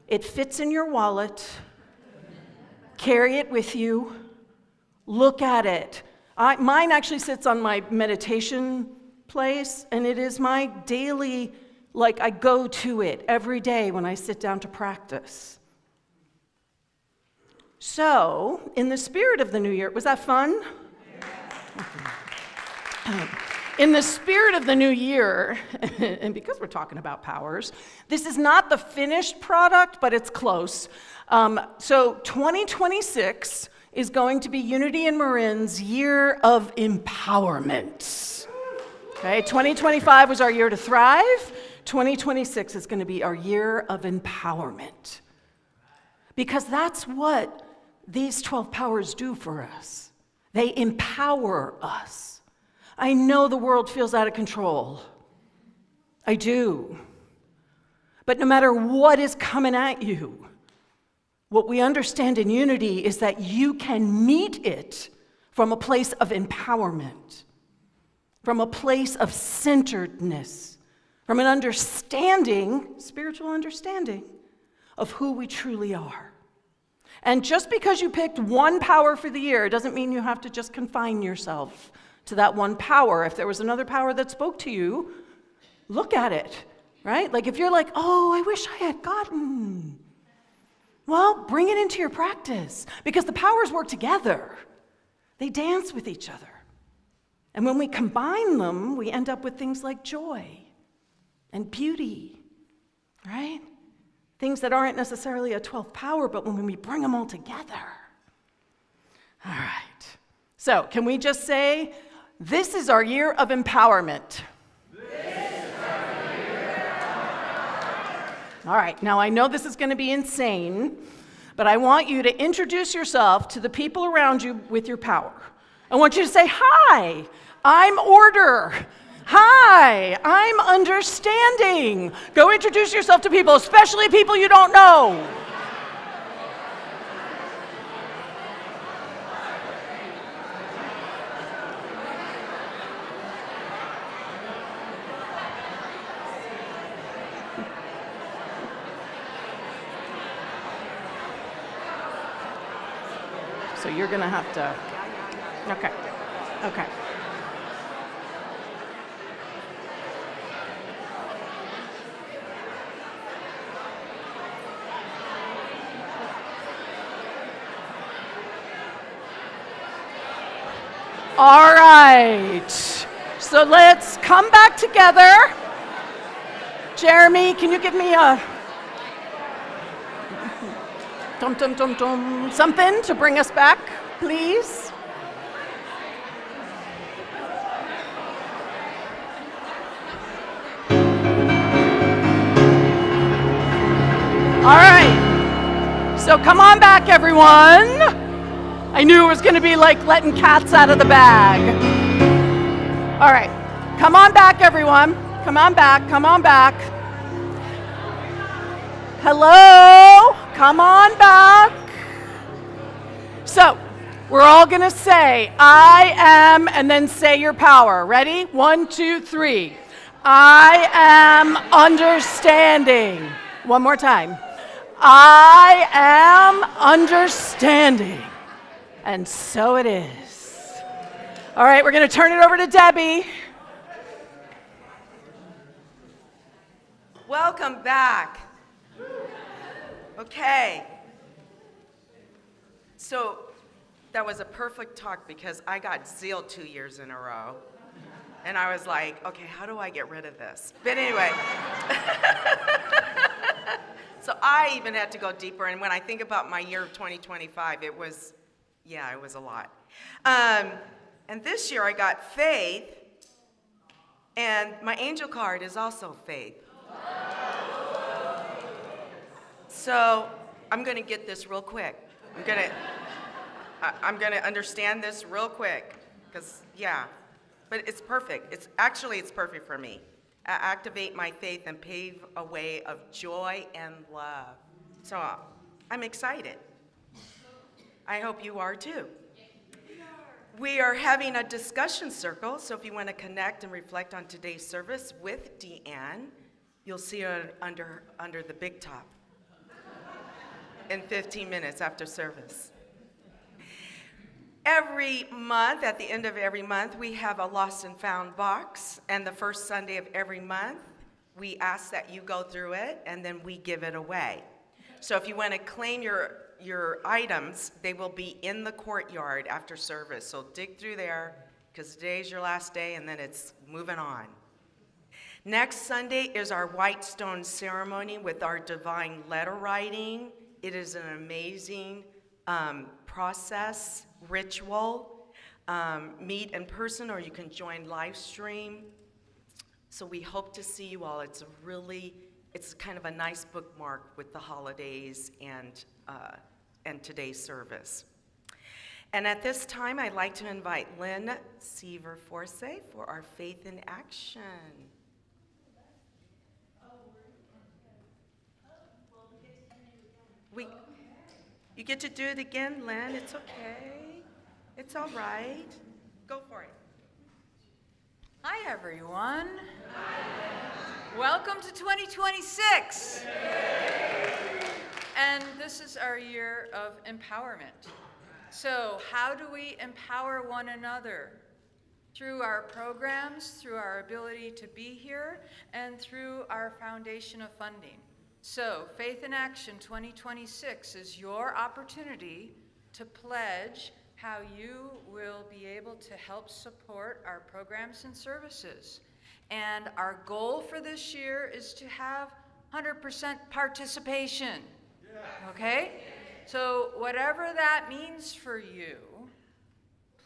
Speaker 2: It fits in your wallet. Carry it with you. Look at it. Mine actually sits on my meditation place, and it is my daily, like I go to it every day when I sit down to practice. So, in the spirit of the new year, was that fun? In the spirit of the new year, and because we're talking about powers, this is not the finished product, but it's close. So 2026 is going to be Unity and Marin's year of empowerment. Okay, 2025 was our year to thrive. 2026 is going to be our year of empowerment. Because that's what these 12 powers do for us. They empower us. I know the world feels out of control. I do. But no matter what is coming at you, what we understand in Unity is that you can meet it from a place of empowerment, from a place of centeredness, from an understanding, spiritual understanding, of who we truly are. And just because you picked one power for the year doesn't mean you have to just confine yourself to that one power. If there was another power that spoke to you, look at it, right? Like if you're like, oh, I wish I had gotten. Well, bring it into your practice because the powers work together. They dance with each other. And when we combine them, we end up with things like joy and beauty, right? Things that aren't necessarily a 12th power, but when we bring them all together. All right. So, can we just say, this is our year of empowerment? All right, now I know this is going to be insane, but I want you to introduce yourself to the people around you with your power. I want you to say, hi, I'm order. Hi, I'm understanding. Go introduce yourself to people, especially people you don't know. So you're going to have to, okay. All right, so let's come back together. Jeremy, can you give me a something to bring us back, please? All right, so come on back, everyone. I knew it was going to be like letting cats out of the bag. All right, come on back, everyone. Come on back. Hello, come on back. So, we're all going to say, I am, and then say your power. Ready? 1, 2, 3. I am understanding. One more time. I am understanding. And so it is. All right, we're going to turn it over to Debbie.
Speaker 4: Welcome back. Okay. So that was a perfect talk because I got zeal 2 years in a row. And I was like, okay, how do I get rid of this? But anyway. So I even had to go deeper. And when I think about my year of 2025, it was a lot. And this year I got faith, and my angel card is also faith. So I'm going to get this real quick. I'm going to understand this real quick, because, but it's perfect. It's perfect for me. Activate my faith and pave a way of joy and love. So I'm excited. I hope you are too. We are having a discussion circle, so if you want to connect and reflect on today's service with Deanne, you'll see her under the big top in 15 minutes after service. Every month, at the end of every month, we have a Lost and Found box, and the first Sunday of every month, we ask that you go through it, and then we give it away. So if you want to claim your items, they will be in the courtyard after service. So dig through there, because today's your last day and then it's moving on. Next Sunday is our White Stone ceremony with our divine letter writing. It is an amazing process, ritual. Meet in person or you can join live stream. So we hope to see you all. It's kind of a nice bookmark with the holidays and today's service. And at this time, I'd like to invite Lynn Seaver-Force for our Faith in Action. You get to do it again, Lynn. It's okay. It's all right. Go for it.
Speaker 3: Hi, everyone. Welcome to 2026. And this is our year of empowerment. So how do we empower one another? Through our programs, through our ability to be here, and through our foundation of funding. So Faith in Action 2026 is your opportunity to pledge how you will be able to help support our programs and services. And our goal for this year is to have 100% participation. Okay? So whatever that means for you,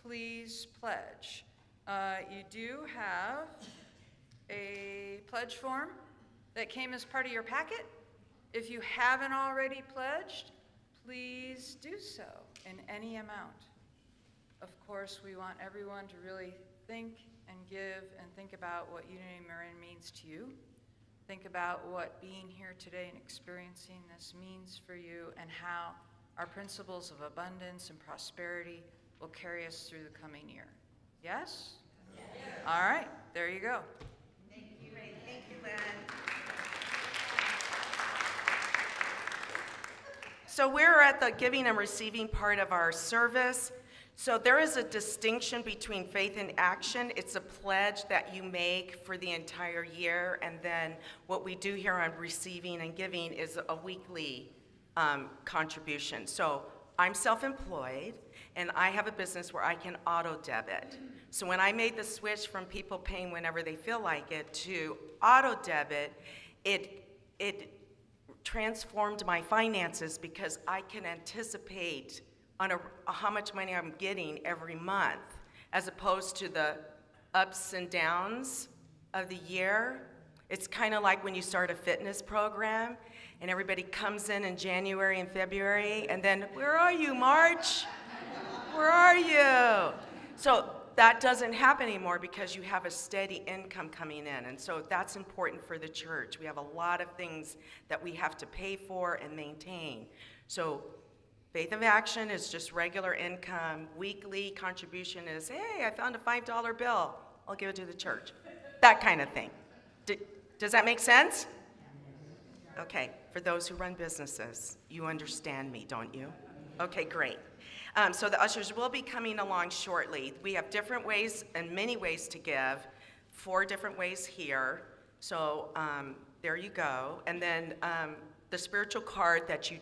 Speaker 3: please pledge. You do have a pledge form that came as part of your packet. If you haven't already pledged, please do so in any amount. Of course, we want everyone to really think and give and think about what Unity Marin means to you. Think about what being here today and experiencing this means for you and how our principles of abundance and prosperity will carry us through the coming year. Yes? Yes. All right, there you go.
Speaker 4: Thank you, Ray. Thank you, Lynn. So we're at the giving and receiving part of our service. So there is a distinction between faith and action. It's a pledge that you make for the entire year, and then what we do here on receiving and giving is a weekly contribution. So I'm self-employed, and I have a business where I can auto-debit. So when I made the switch from people paying whenever they feel like it to auto-debit, it transformed my finances because I can anticipate on how much money I'm getting every month, as opposed to the ups and downs of the year. It's kind of like when you start a fitness program and everybody comes in January and February, and then, where are you, March? Where are you? So that doesn't happen anymore because you have a steady income coming in, and so that's important for the church. We have a lot of things that we have to pay for and maintain. So Faith of Action is just regular income. Weekly contribution is, hey, I found a $5 bill. I'll give it to the church. That kind of thing. Does that make sense? Okay, for those who run businesses, you understand me, don't you? Okay, great. So the ushers will be coming along shortly. We have different ways and many ways to give, 4 different ways here. So there you go. And then the spiritual connection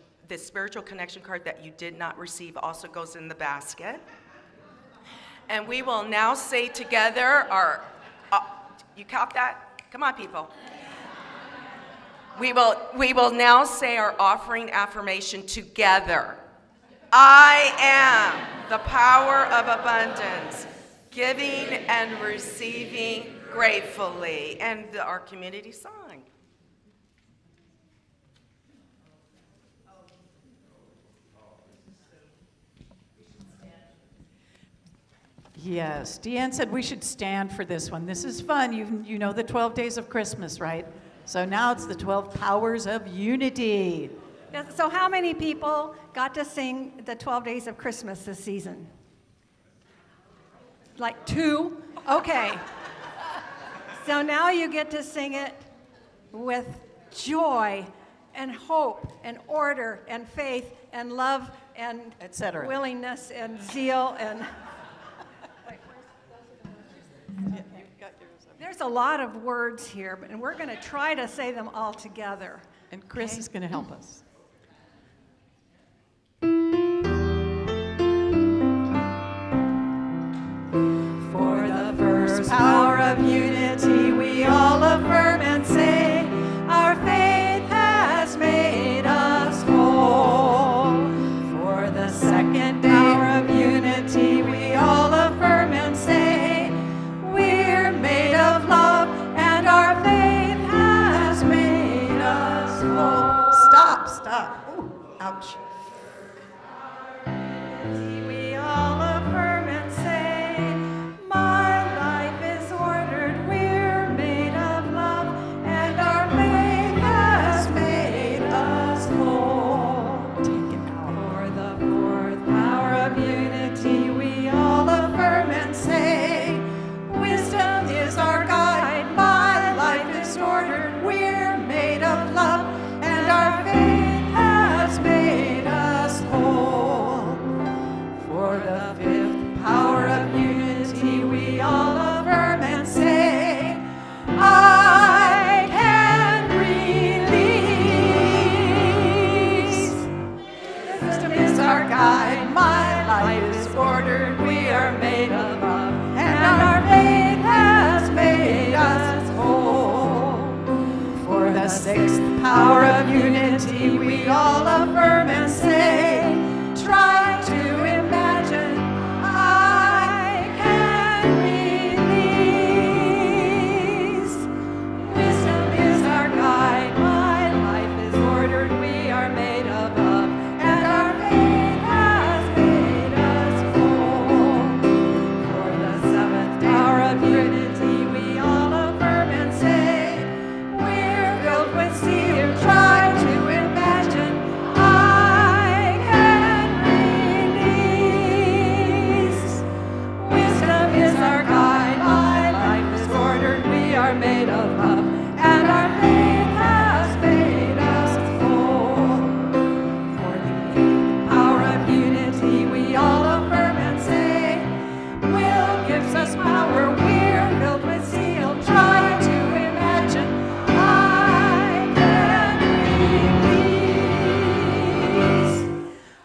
Speaker 4: card that you did not receive also goes in the basket. And we will now say together you caught that? Come on, people. We will now say our offering affirmation together. I am the power of abundance, giving and receiving gratefully. And our community song.
Speaker 6: Yes, Deanne said we should stand for this one. This is fun. You know the 12 days of Christmas, right? So now it's the 12 powers of unity.
Speaker 7: So how many people got to sing the 12 days of Christmas this season? Like 2? Okay. So now you get to sing it with joy and hope and order and faith and love and
Speaker 6: etc.
Speaker 7: willingness and zeal and... There's a lot of words here, and we're going to try to say them all together.
Speaker 6: And Chris is going to help us.
Speaker 7: For We all affirm and say, my life is ordered, we're made of love, and our faith has made us whole. For the fourth power of unity, we all affirm and say, wisdom is our guide, my life is ordered, we're made of love, and our faith has made us whole. For the fifth power of unity, we all affirm and say, I can release. Wisdom is our guide, my life is ordered, we are made of love, and our faith has made us whole. For the sixth power of unity, we all affirm and say, try to imagine, I can release. Wisdom is our guide, my life is ordered, we are made of love, and our faith has made us whole. For the seventh power of unity, we all affirm and say, we're filled with zeal, try to imagine, I can release. Wisdom is our guide, my life is ordered, we are made of love, and our faith has made us whole. For the eighth power of unity, we all affirm and say, will gives us power, we're filled with zeal, try to imagine, I can release.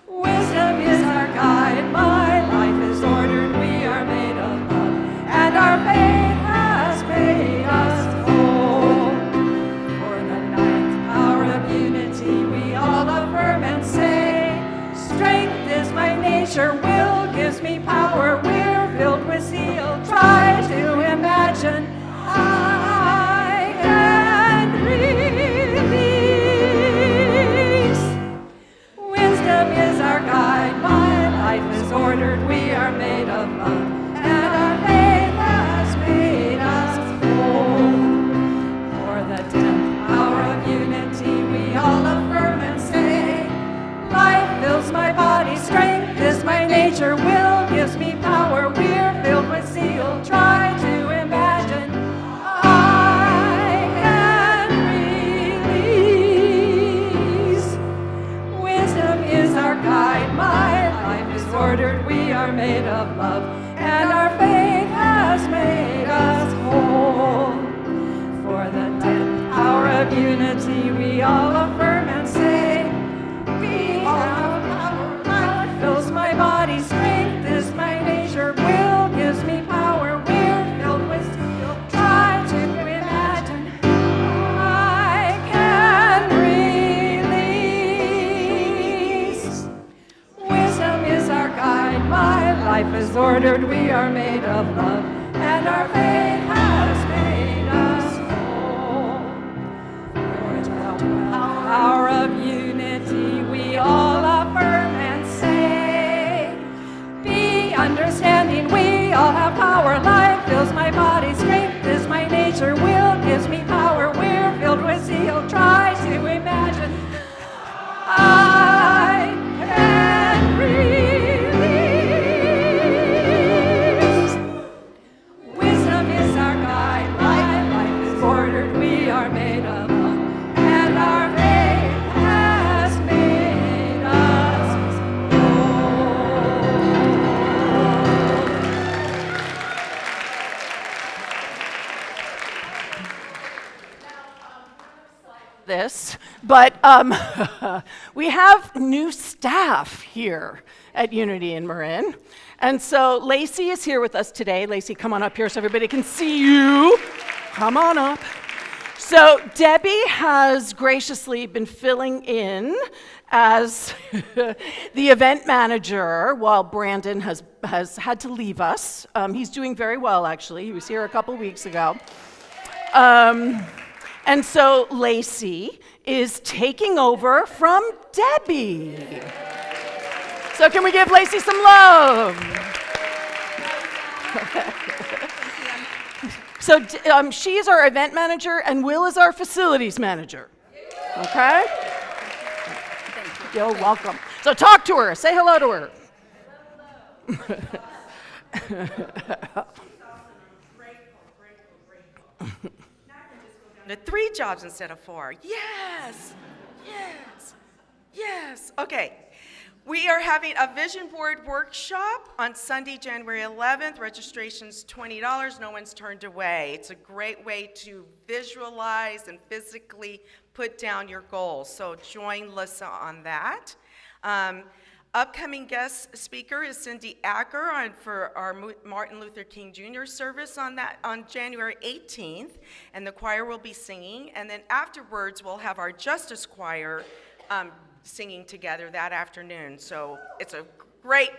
Speaker 7: Wisdom is our guide, my life is ordered, we are made of love, and our faith has made us whole. For the ninth power of unity, we all affirm and say, strength is my nature, will gives me power, we're filled with zeal, try to imagine, I can release. Wisdom is our guide, my life is ordered, we are made of love, and our faith has made us whole. For the 10th power of unity, we all affirm and say, life fills my body, strength is my nature, will gives me power, we're filled with zeal, try to imagine, I can release. Wisdom is our guide, my life is ordered, we are made of love, and our faith has made us whole. For the 10th power of unity, we all affirm and say, we have power, life fills my body, strength is my nature, will gives me power, we're filled with zeal, try to imagine, I can release. Wisdom is our guide, my life is ordered, we are made of love, and our faith has made us whole. For the power of unity, we all affirm and say, be understanding, we all have power, life fills my body, strength is my nature, will gives me power, we're filled with zeal, try to imagine, I can release. Wisdom is our guide, my life is ordered, we are made of love, and our faith has made us whole.
Speaker 2: This, but we have new staff here at Unity in Marin. And so Lacey is here with us today. Lacey, come on up here so everybody can see you. Come on up. So Debbie has graciously been filling in as the event manager while Brandon has had to leave us. He's doing very well, actually. He was here a couple weeks ago. And so Lacey is taking over from Debbie. So can we give Lacey some love? So she is our event manager, and Will is our facilities manager. Okay? You're welcome. So talk to her. Say hello to her.
Speaker 4: The 3 jobs instead of 4. Yes, yes, yes. Okay. We are having a vision board workshop on Sunday, January 11th. Registration's $20. No one's turned away. It's a great way to visualize and physically put down your goals. So join Lissa on that. Upcoming guest speaker is Cindy Acker for our Martin Luther King Jr. service on January 18th, and the choir will be singing. And then afterwards, we'll have our Justice Choir singing together that afternoon. So it's a great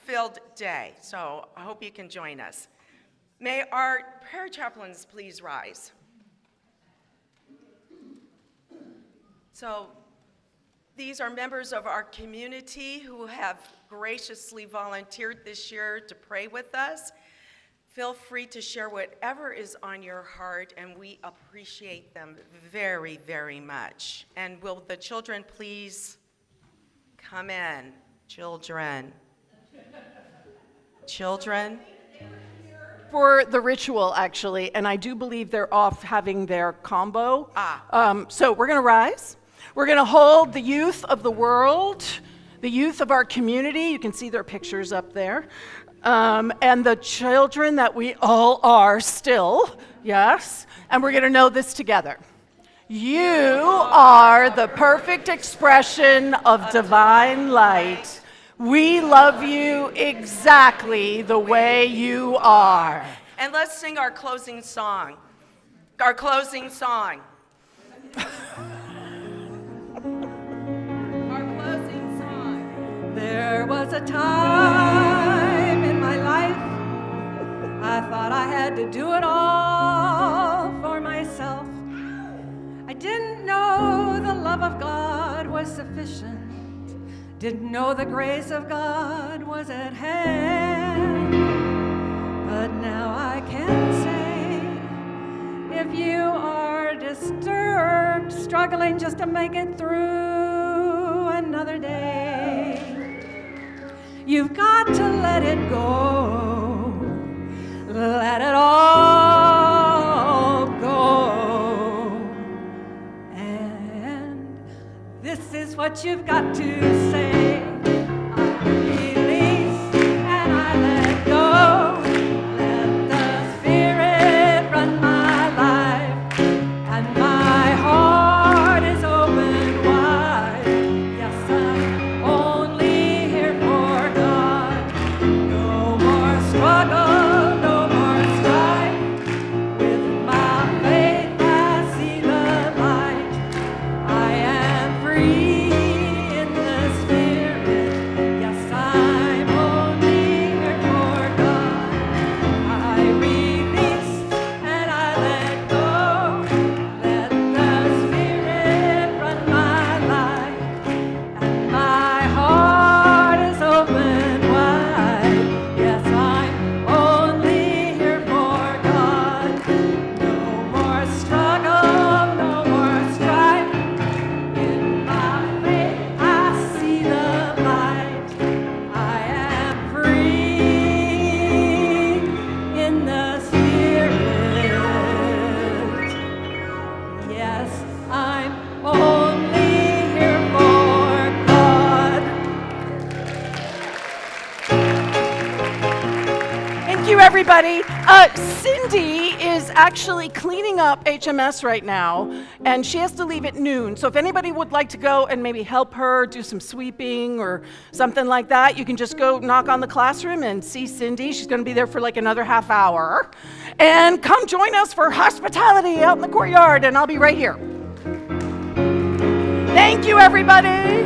Speaker 4: filled day. So I hope you can join us. May our prayer chaplains please rise. So these are members of our community who have graciously volunteered this year to pray with us. Feel free to share whatever is on your heart, and we appreciate them very, very much. And will the children please come in? Children. Children.
Speaker 2: For the ritual, actually, and I do believe they're off having their combo. So we're going to rise. We're going to hold the youth of the world, the youth of our community. You can see their pictures up there. And the children that we all are still, yes, and we're going to know this together. You are the perfect expression of divine light. We love you exactly the way you are.
Speaker 4: And let's sing our closing song. Our closing song. Our closing song.
Speaker 7: There was a time in my life I thought I had to do it all for myself. I didn't know the love of God was sufficient. Didn't know the grace of God was at hand. But now I can say, if you are disturbed, struggling just to make it through another day, you've got to let it go. Let it all go. And this is what you've got to say. I release and I let go. Let the Spirit run my life, and my heart is open wide. Yes, I'm only here for God. No more struggle, no more strife. With my faith I see the light. I am free in the Spirit. Yes, I'm only here for God. I release and I let go. Let the Spirit run my life, and my heart is open wide. Yes, I'm only here for God. No more struggle, no more strife. In my faith I see the light. I am free in the Spirit. Yes, I'm only here for God.
Speaker 2: Thank you, everybody. Cindy is actually cleaning up HMS right now, and she has to leave at noon. So if anybody would like to go and maybe help her do some sweeping or something like that, you can just go knock on the classroom and see Cindy. She's going to be there for like another half hour. And come join us for hospitality out in the courtyard, and I'll be right here. Thank you, everybody.